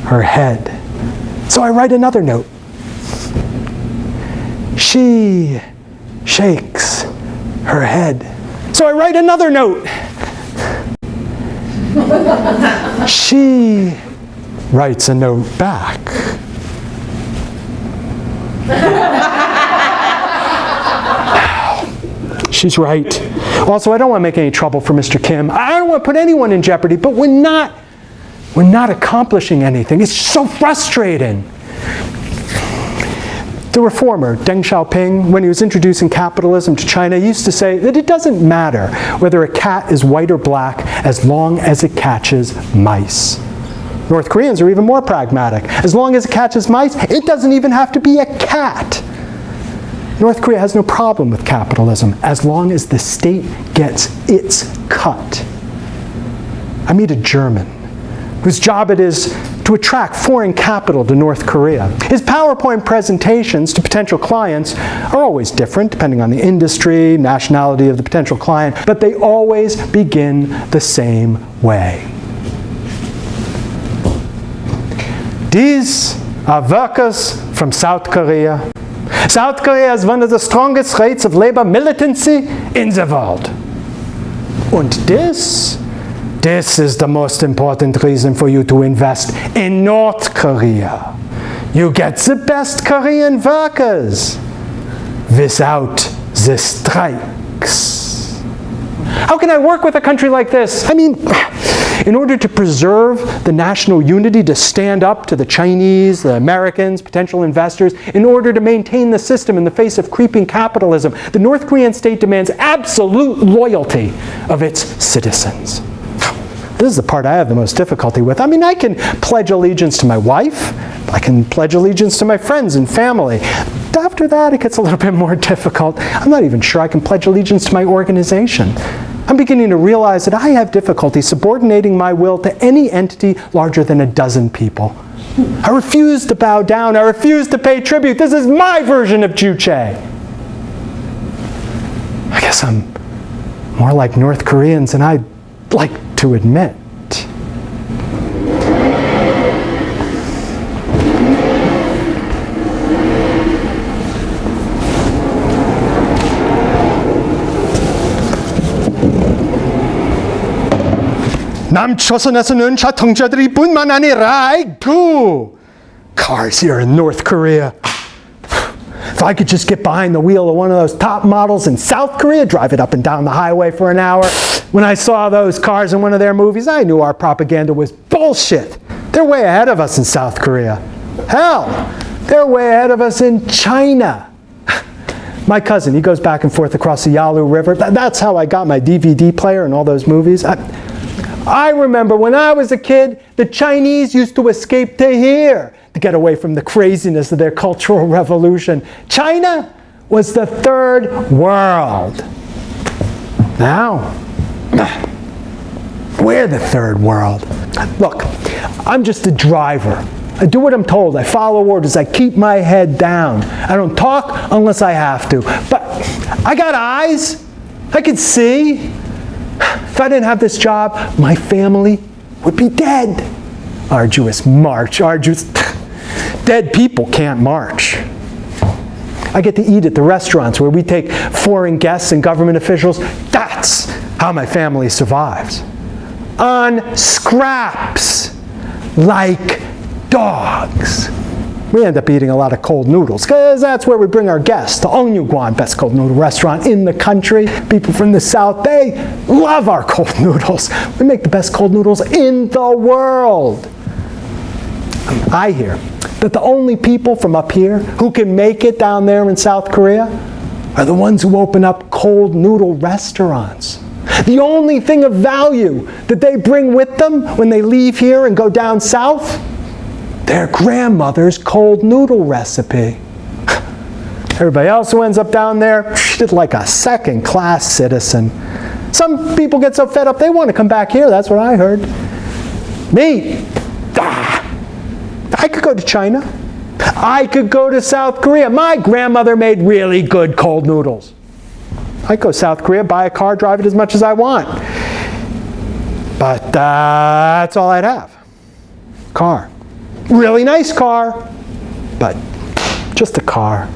her head. So I write another note. She shakes her head. So I write another note. She writes a note back. She's right. Also, I don't want to make any trouble for Mr. Kim. I don't want to put anyone in jeopardy, but we're not accomplishing anything. It's so frustrating. The reformer, Deng Xiaoping, when he was introducing capitalism to China, used to say that it doesn't matter whether a cat is white or black as long as it catches mice. North Koreans are even more pragmatic. As long as it catches mice, it doesn't even have to be a cat. North Korea has no problem with capitalism as long as the state gets its cut. I meet a German whose job it is to attract foreign capital to North Korea. His PowerPoint presentations to potential clients are always different depending on the industry, nationality of the potential client, but they always begin the same way. These are workers from South Korea. South Korea has one of the strongest rates of labor militancy in the world. Und this is the most important reason for you to invest in North Korea. You get the best Korean workers without the strikes. How can I work with a country like this? I mean, in order to preserve the national unity, to stand up to the Chinese, the Americans, potential investors, in order to maintain the system in the face of creeping capitalism, the North Korean state demands absolute loyalty of its citizens. This is the part I have the most difficulty with. I mean, I can pledge allegiance to my wife. I can pledge allegiance to my friends and family. After that, it gets a little bit more difficult. I'm not even sure I can pledge allegiance to my organization. I'm beginning to realize that I have difficulty subordinating my will to any entity larger than a dozen people. I refuse to bow down. I refuse to pay tribute. This is my version of Juche. I guess I'm more like North Koreans than I'd like to admit. 남조선에서는 자동차들이 뿐만 아니라 cars here in North Korea. If I could just get behind the wheel of one of those top models in South Korea, drive it up and down the highway for an hour. When I saw those cars in one of their movies, I knew our propaganda was bullshit. They're way ahead of us in South Korea. Hell, they're way ahead of us in China. My cousin, he goes back and forth across the Yalu River. That's how I got my DVD player and all those movies. I remember when I was a kid, the Chinese used to escape to here to get away from the craziness of their cultural revolution. China was the third world. Now, we're the third world. Look, I'm just a driver. I do what I'm told. I follow orders. I keep my head down. I don't talk unless I have to. But I got eyes. I can see. If I didn't have this job, my family would be dead. Arduous march, arduous. Dead people can't march. I get to eat at the restaurants where we take foreign guests and government officials. That's how my family survives. On scraps, like dogs. We end up eating a lot of cold noodles, because that's where we bring our guests, to Ongyuguan, best cold noodle restaurant in the country. People from the south, they love our cold noodles. We make the best cold noodles in the world. I hear that the only people from up here who can make it down there in South Korea are the ones who open up cold noodle restaurants. The only thing of value that they bring with them when they leave here and go down south, their grandmother's cold noodle recipe. Everybody else who ends up down there, treated like a second-class citizen. Some people get so fed up they want to come back here, that's what I heard. Me, I could go to China. I could go to South Korea. My grandmother made really good cold noodles. I could go to South Korea, buy a car, drive it as much as I want. But that's all I'd have. Car. Really nice car, but just a car.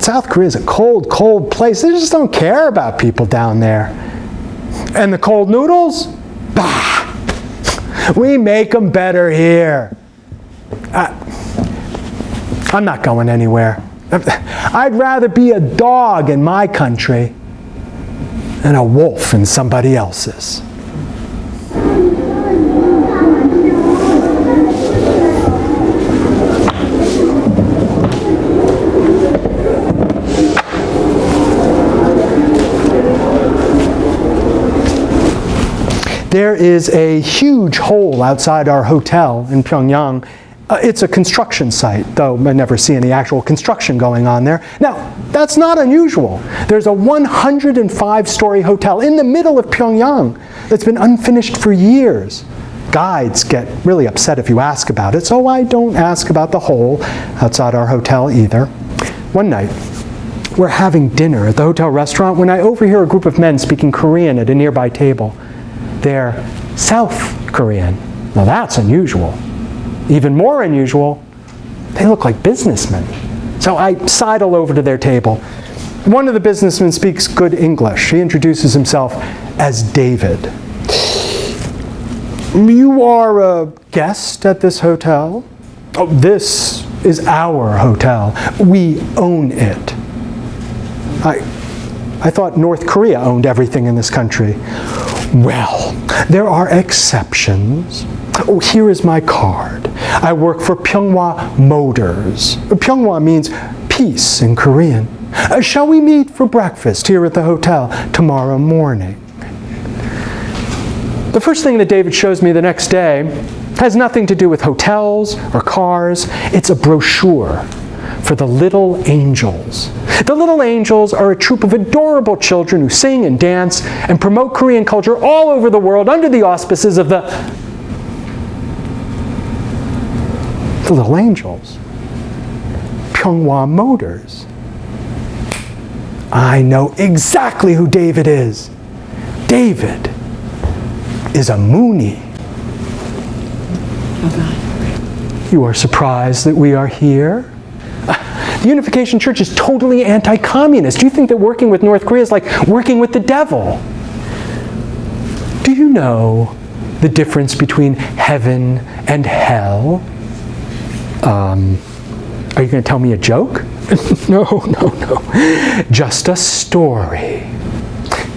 South Korea is a cold, cold place. They just don't care about people down there. And the cold noodles? Bah! We make them better here. I'm not going anywhere. I'd rather be a dog in my country than a wolf in somebody else's. There is a huge hole outside our hotel in Pyongyang. It's a construction site, though I never see any actual construction going on there. Now, that's not unusual. There's a 105-story hotel in the middle of Pyongyang that's been unfinished for years. Guides get really upset if you ask about it, so I don't ask about the hole outside our hotel either. One night, we're having dinner at the hotel restaurant when I overhear a group of men speaking Korean at a nearby table. They're South Korean. Now that's unusual. Even more unusual, they look like businessmen. So I sidle over to their table. One of the businessmen speaks good English. He introduces himself as David. You are a guest at this hotel? Oh, this is our hotel. We own it. I thought North Korea owned everything in this country. Well, there are exceptions. Oh, here is my card. I work for Pyongyang Motors. Pyongyang means peace in Korean. Shall we meet for breakfast here at the hotel tomorrow morning? The first thing that David shows me the next day has nothing to do with hotels or cars. It's a brochure for the Little Angels. The Little Angels are a troupe of adorable children who sing and dance and promote Korean culture all over the world under the auspices of the Little Angels. Pyongyang Motors. I know exactly who David is. David is a Moonie. You are surprised that we are here? The Unification Church is totally anti-communist. Do you think that working with North Korea is like working with the devil? Do you know the difference between heaven and hell? Are you going to tell me a joke? No. Just a story.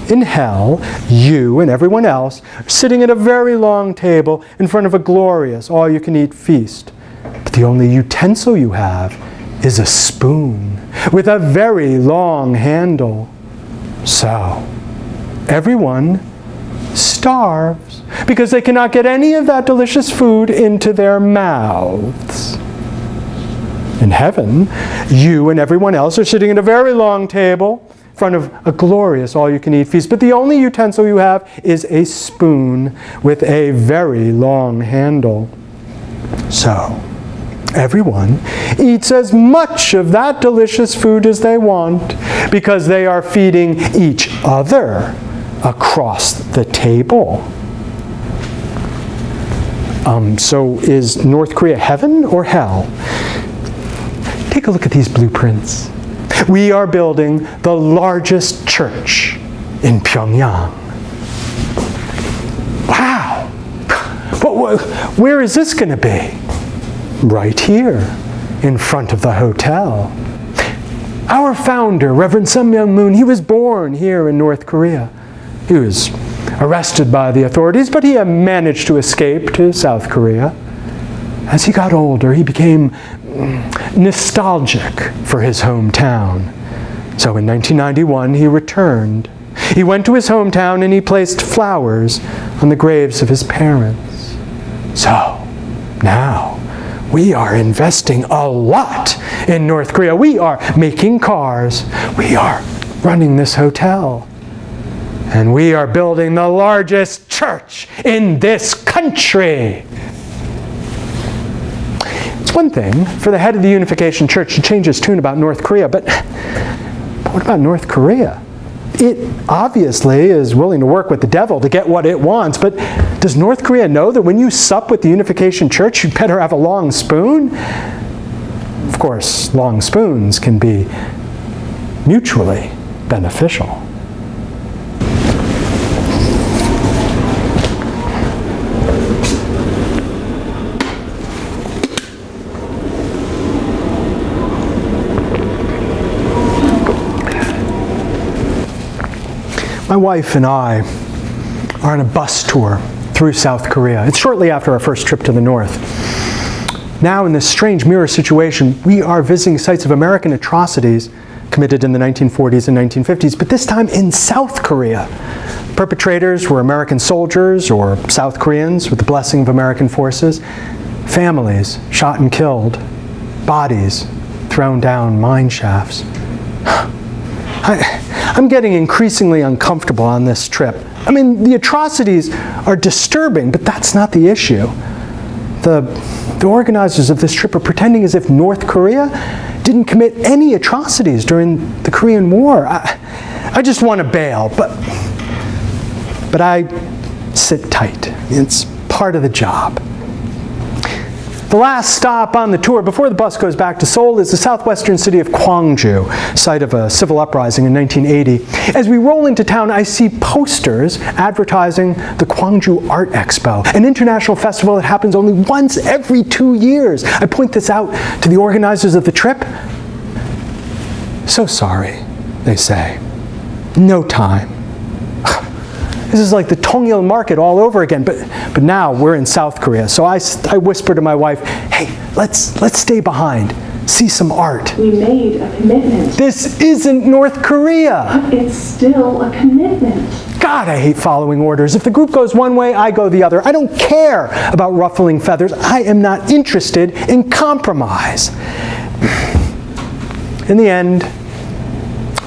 In hell, you and everyone else are sitting at a very long table in front of a glorious all-you-can-eat feast. But the only utensil you have is a spoon with a very long handle. So, everyone starves because they cannot get any of that delicious food into their mouths. In heaven, you and everyone else are sitting at a very long table in front of a glorious all-you-can-eat feast, but the only utensil you have is a spoon with a very long handle. So, everyone eats as much of that delicious food as they want because they are feeding each other across the table. So is North Korea heaven or hell? Take a look at these blueprints. We are building the largest church in Pyongyang. Wow! But where is this going to be? Right here, in front of the hotel. Our founder, Reverend Sun Myung Moon, he was born here in North Korea. He was arrested by the authorities, but he had managed to escape to South Korea. As he got older, he became nostalgic for his hometown. So in 1991, he returned. He went to his hometown and he placed flowers on the graves of his parents. So, now, we are investing a lot in North Korea. We are making cars. We are running this hotel. And we are building the largest church in this country. It's one thing for the head of the Unification Church to change his tune about North Korea, but what about North Korea? It obviously is willing to work with the devil to get what it wants, but does North Korea know that when you sup with the Unification Church, you better have a long spoon? Of course, long spoons can be mutually beneficial. My wife and I are on a bus tour through South Korea. It's shortly after our first trip to the north. Now, in this strange mirror situation, we are visiting sites of American atrocities committed in the 1940s and 1950s, but this time in South Korea. Perpetrators were American soldiers or South Koreans with the blessing of American forces. Families shot and killed. Bodies thrown down mine shafts. I'm getting increasingly uncomfortable on this trip. I mean, the atrocities are disturbing, but that's not the issue. The organizers of this trip are pretending as if North Korea didn't commit any atrocities during the Korean War. I just want to bail, but I sit tight. It's part of the job. The last stop on the tour before the bus goes back to Seoul is the southwestern city of Gwangju, site of a civil uprising in 1980. As we roll into town, I see posters advertising the Gwangju Art Expo, an international festival that happens only once every 2 years. I point this out to the organizers of the trip. "So sorry," they say. "No time." This is like the Tongyil market all over again, but now we're in South Korea. So I whisper to my wife, "Hey, let's stay behind, see some art." We made a commitment. This isn't North Korea. It's still a commitment. God, I hate following orders. If the group goes one way, I go the other. I don't care about ruffling feathers. I am not interested in compromise. In the end,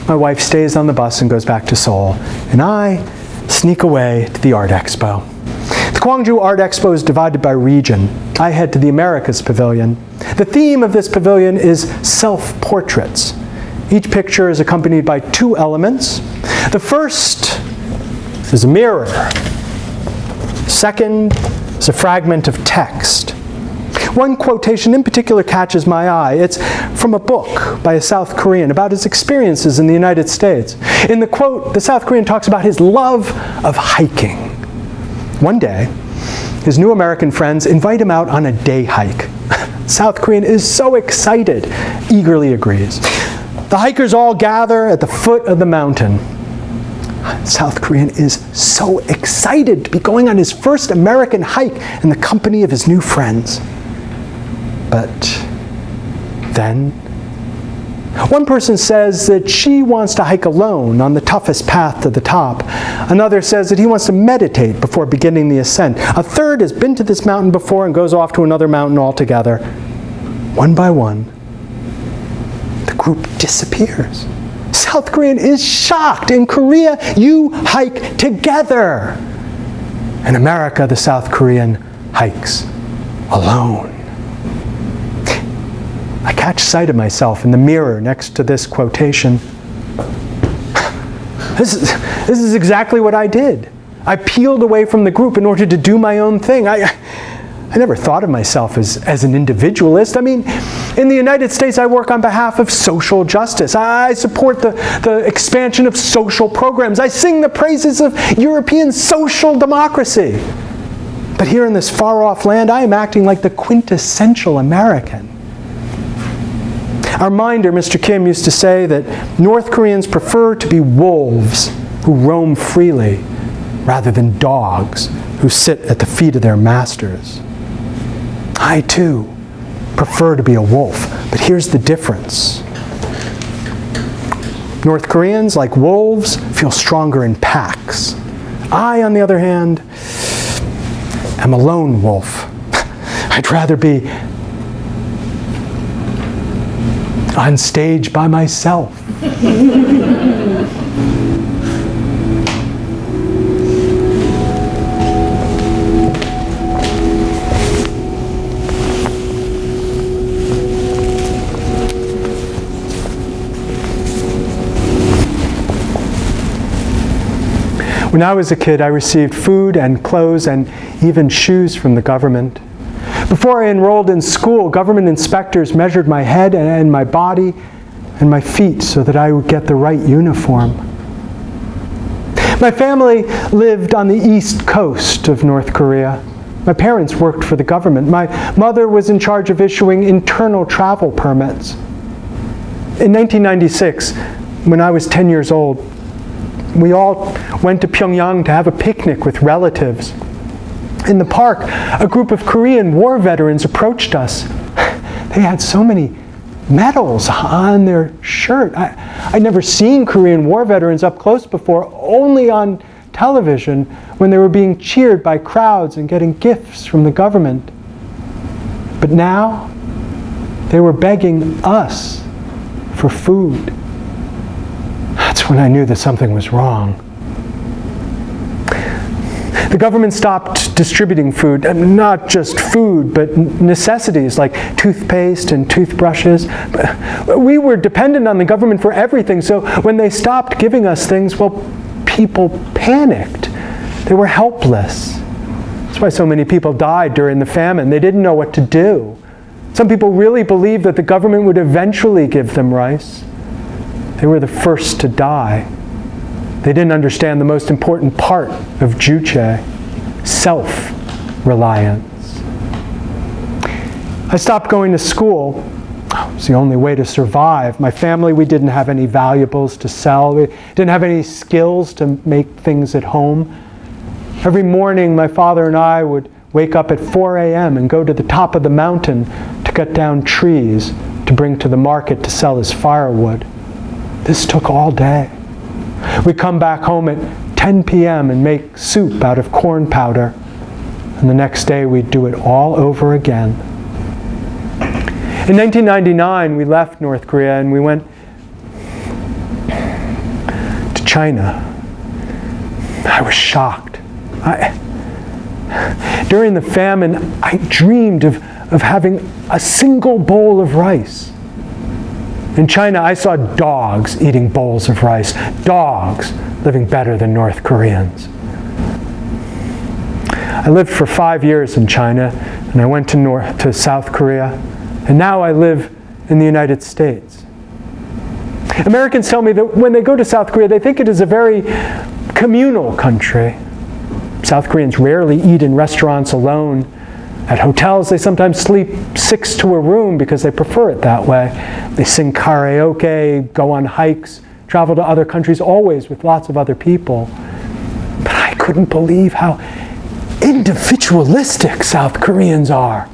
my wife stays on the bus and goes back to Seoul, and I sneak away to the Art Expo. The Gwangju Art Expo is divided by region. I head to the Americas Pavilion. The theme of this pavilion is self-portraits. Each picture is accompanied by 2 elements. The first is a mirror. Second is a fragment of text. One quotation in particular catches my eye. It's from a book by a South Korean about his experiences in the United States. In the quote, the South Korean talks about his love of hiking. One day, his new American friends invite him out on a day hike. South Korean is so excited, eagerly agrees. The hikers all gather at the foot of the mountain. South Korean is so excited to be going on his first American hike in the company of his new friends. But then, one person says that she wants to hike alone on the toughest path to the top. Another says that he wants to meditate before beginning the ascent. A third has been to this mountain before and goes off to another mountain altogether. One by one, the group disappears. South Korean is shocked. In Korea, you hike together. In America, the South Korean hikes alone. I catch sight of myself in the mirror next to this quotation. This is exactly what I did. I peeled away from the group in order to do my own thing. I never thought of myself as an individualist. I mean, in the United States, I work on behalf of social justice. I support the expansion of social programs. I sing the praises of European social democracy. But here in this far-off land, I am acting like the quintessential American. Our minder, Mr. Kim, used to say that North Koreans prefer to be wolves who roam freely rather than dogs who sit at the feet of their masters. I, too, prefer to be a wolf, but here's the difference. North Koreans, like wolves, feel stronger in packs. I, on the other hand, am a lone wolf. I'd rather be on stage by myself. When I was a kid, I received food and clothes and even shoes from the government. Before I enrolled in school, government inspectors measured my head and my body and my feet so that I would get the right uniform. My family lived on the east coast of North Korea. My parents worked for the government. My mother was in charge of issuing internal travel permits. In 1996, when I was 10 years old, we all went to Pyongyang to have a picnic with relatives. In the park, a group of Korean war veterans approached us. They had so many medals on their shirt. I'd never seen Korean war veterans up close before, only on television when they were being cheered by crowds and getting gifts from the government. But now, they were begging us for food. That's when I knew that something was wrong. The government stopped distributing food, not just food, but necessities like toothpaste and toothbrushes. We were dependent on the government for everything, so when they stopped giving us things, well, people panicked. They were helpless. That's That's why so many people died during the famine. They didn't know what to do. Some people really believed that the government would eventually give them rice. They were the first to die. They didn't understand the most important part of Juche, self-reliance. I stopped going to school. It was the only way to survive. My family, we didn't have any valuables to sell. We didn't have any skills to make things at home. Every morning, my father and I would wake up at 4 a.m. and go to the top of the mountain to cut down trees to bring to the market to sell as firewood. This took all day. We'd come back home at 10 p.m. and make soup out of corn powder. And the next day, we'd do it all over again. In 1999, we left North Korea and we went to China. I was shocked. During the famine, I dreamed of having a single bowl of rice. In China, I saw dogs eating bowls of rice. Dogs living better than North Koreans. I lived for 5 years in China, and I went to South Korea. And now I live in the United States. Americans tell me that when they go to South Korea, they think it is a very communal country. South Koreans rarely eat in restaurants alone. At hotels, they sometimes sleep 6 to a room because they prefer it that way. They sing karaoke, go on hikes, travel to other countries, always with lots of other people. But I couldn't believe how individualistic South Koreans are.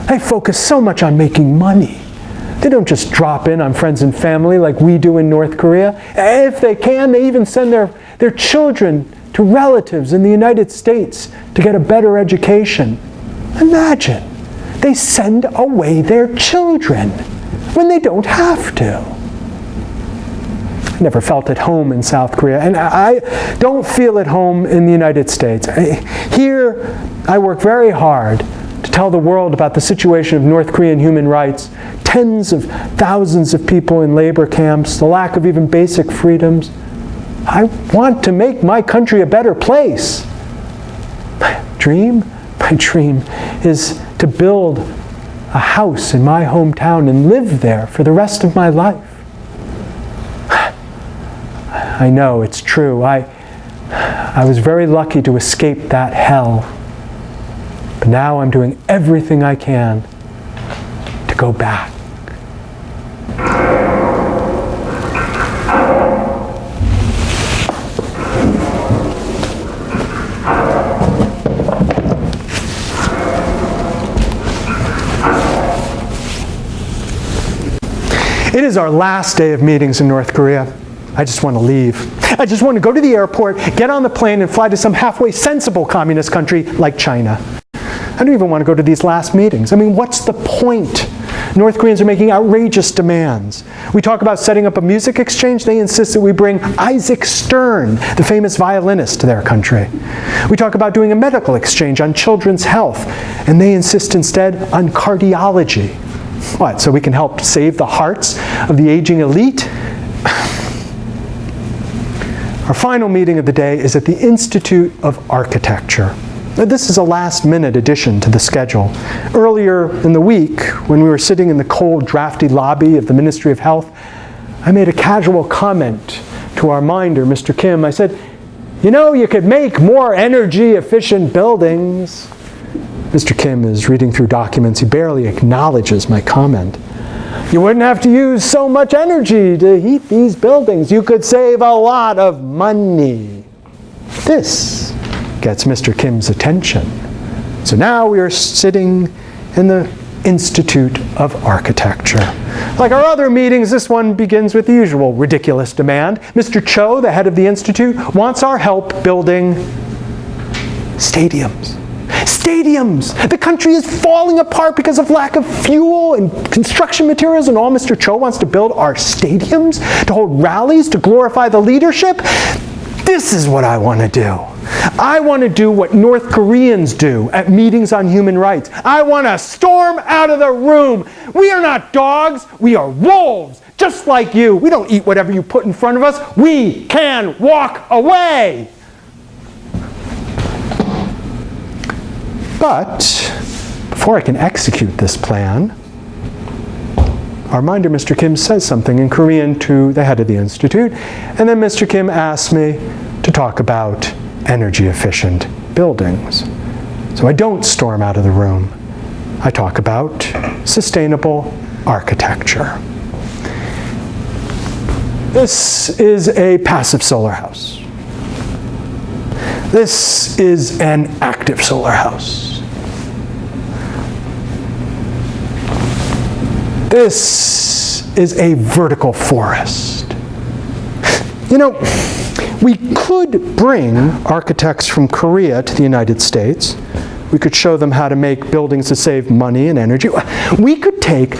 They focus so much on making money. They don't just drop in on friends and family like we do in North Korea. If they can, they even send their children to relatives in the United States to get a better education. Imagine, they send away their children when they don't have to. I never felt at home in South Korea, and I don't feel at home in the United States. Here, I work very hard to tell the world about the situation of North Korean human rights, tens of thousands of people in labor camps, the lack of even basic freedoms. I want to make my country a better place. My dream is to build a house in my hometown and live there for the rest of my life. I know it's true. I was very lucky to escape that hell. But now I'm doing everything I can to go back. It is our last day of meetings in North Korea. I just want to leave. I just want to go to the airport, get on the plane, and fly to some halfway sensible communist country like China. I don't even want to go to these last meetings. I mean, what's the point? North Koreans are making outrageous demands. We talk about setting up a music exchange. They insist that we bring Isaac Stern, the famous violinist, to their country. We talk about doing a medical exchange on children's health, and they insist instead on cardiology. What, so we can help save the hearts of the aging elite? Our final meeting of the day is at the Institute of Architecture. Now, this is a last-minute addition to the schedule. Earlier in the week, when we were sitting in the cold, drafty lobby of the Ministry of Health, I made a casual comment to our minder, Mr. Kim. I said, you know, you could make more energy-efficient buildings. Mr. Kim is reading through documents. He barely acknowledges my comment. You wouldn't have to use so much energy to heat these buildings. You could save a lot of money. This gets Mr. Kim's attention. So now we are sitting in the Institute of Architecture. Like our other meetings, this one begins with the usual ridiculous demand. Mr. Cho, the head of the Institute, wants our help building stadiums. Stadiums! The country is falling apart because of lack of fuel and construction materials, and all Mr. Cho wants to build are stadiums to hold rallies, to glorify the leadership. This is what I want to do. I want to do what North Koreans do at meetings on human rights. I want to storm out of the room. We are not dogs. We are wolves, just like you. We don't eat whatever you put in front of us. We can walk away. But before I can execute this plan, our minder, Mr. Kim, says something in Korean to the head of the Institute, and then Mr. Kim asks me to talk about energy-efficient buildings. So I don't storm out of the room. I talk about sustainable architecture. This is a passive solar house. This is an active solar house. This is a vertical forest. You know, we could bring architects from Korea to the United States. We could show them how to make buildings that save money and energy. We could take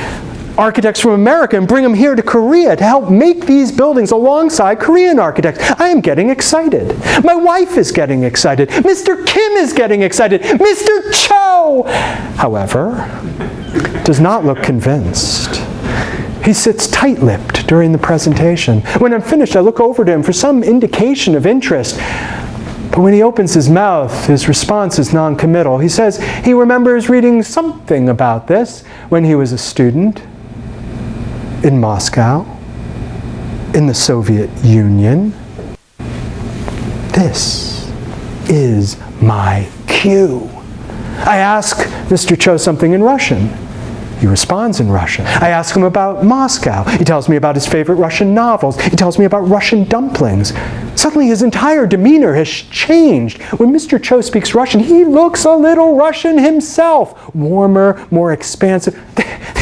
architects from America and bring them here to Korea to help make these buildings alongside Korean architects. I am getting excited. My wife is getting excited. Mr. Kim is getting excited. Mr. Cho, however, does not look convinced. He sits tight-lipped during the presentation. When I'm finished, I look over to him for some indication of interest. But when he opens his mouth, his response is non-committal. He says he remembers reading something about this when he was a student in Moscow, in the Soviet Union. This is my cue. I ask Mr. Cho something in Russian. He responds in Russian. I ask him about Moscow. He tells me about his favorite Russian novels. He tells me about Russian dumplings. Suddenly his entire demeanor has changed. When Mr. Cho speaks Russian, he looks a little Russian himself. Warmer, more expansive.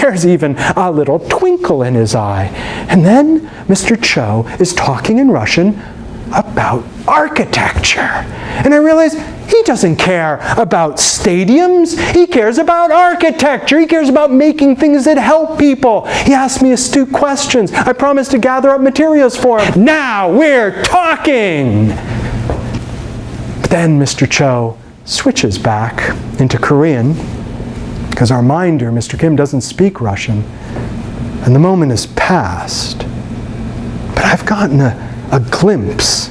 There's even a little twinkle in his eye. And then Mr. Cho is talking in Russian about architecture. And I realize he doesn't care about stadiums. He cares about architecture. He cares about making things that help people. He asks me astute questions. I promise to gather up materials for him. Now we're talking! But then Mr. Cho switches back into Korean because our minder, Mr. Kim, doesn't speak Russian. And the moment has passed. But I've gotten a glimpse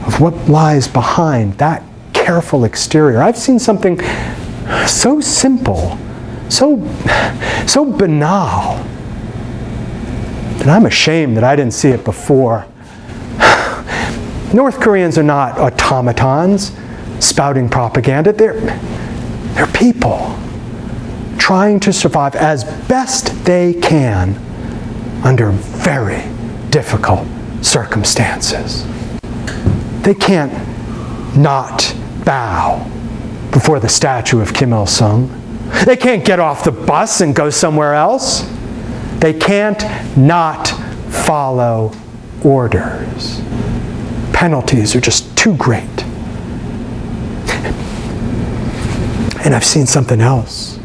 of what lies behind that careful exterior. I've seen something so simple, so banal, that I'm ashamed that I didn't see it before. North Koreans are not automatons spouting propaganda. They're people trying to survive as best they can under very difficult circumstances. They can't not bow before the statue of Kim Il-sung. They can't get off the bus and go somewhere else. They can't not follow orders. Penalties are just too great. And I've seen something else.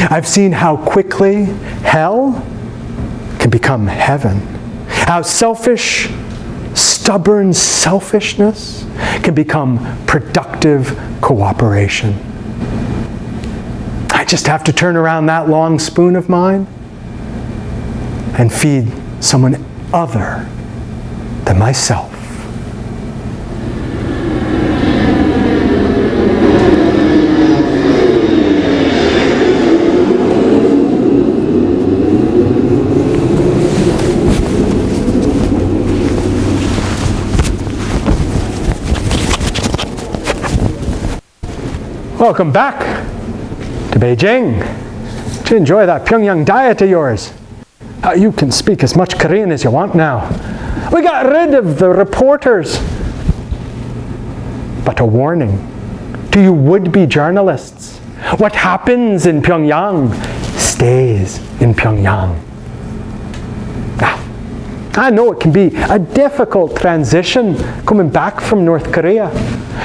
I've seen how quickly hell can become heaven. How selfish, stubborn selfishness can become productive cooperation. I just have to turn around that long spoon of mine and feed someone other than myself. Welcome back to Beijing. Did you enjoy that Pyongyang diet of yours? You can speak as much Korean as you want now. We got rid of the reporters. But a warning to you would-be journalists. What happens in Pyongyang stays in Pyongyang. I know it can be a difficult transition coming back from North Korea.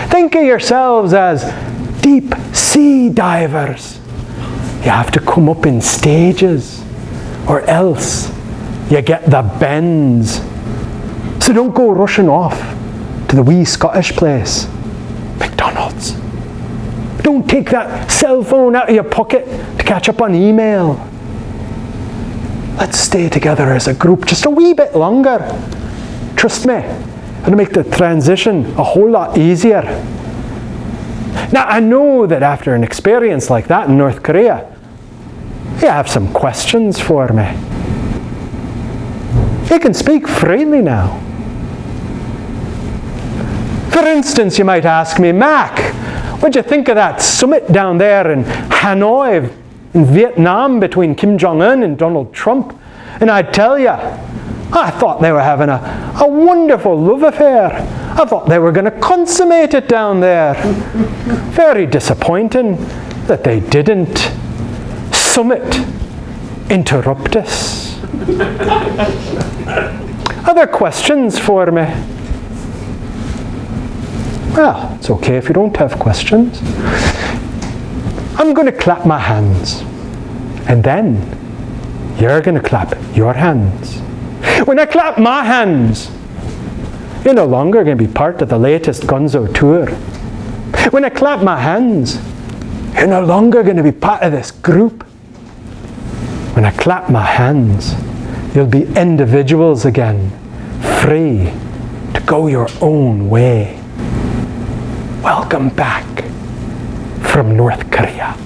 Think of yourselves as deep sea divers. You have to come up in stages, or else you get the bends. So don't go rushing off to the wee Scottish place, McDonald's. Don't take that cell phone out of your pocket to catch up on email. Let's stay together as a group just a wee bit longer. Trust me, it'll make the transition a whole lot easier. Now, I know that after an experience like that in North Korea, you have some questions for me. You can speak freely now. For instance, you might ask me, Mac, what'd you think of that summit down there in Hanoi, in Vietnam, between Kim Jong-un and Donald Trump? And I'd tell you, I thought they were having a wonderful love affair. I thought they were going to consummate it down there. Very disappointing that they didn't. Summit interruptus. Other questions for me? Well, it's okay if you don't have questions. I'm going to clap my hands. And then you're going to clap your hands. When I clap my hands, you're no longer going to be part of the latest Gonzo Tour. When I clap my hands, you're no longer going to be part of this group. When I clap my hands, you'll be individuals again, free to go your own way. Welcome back from North Korea.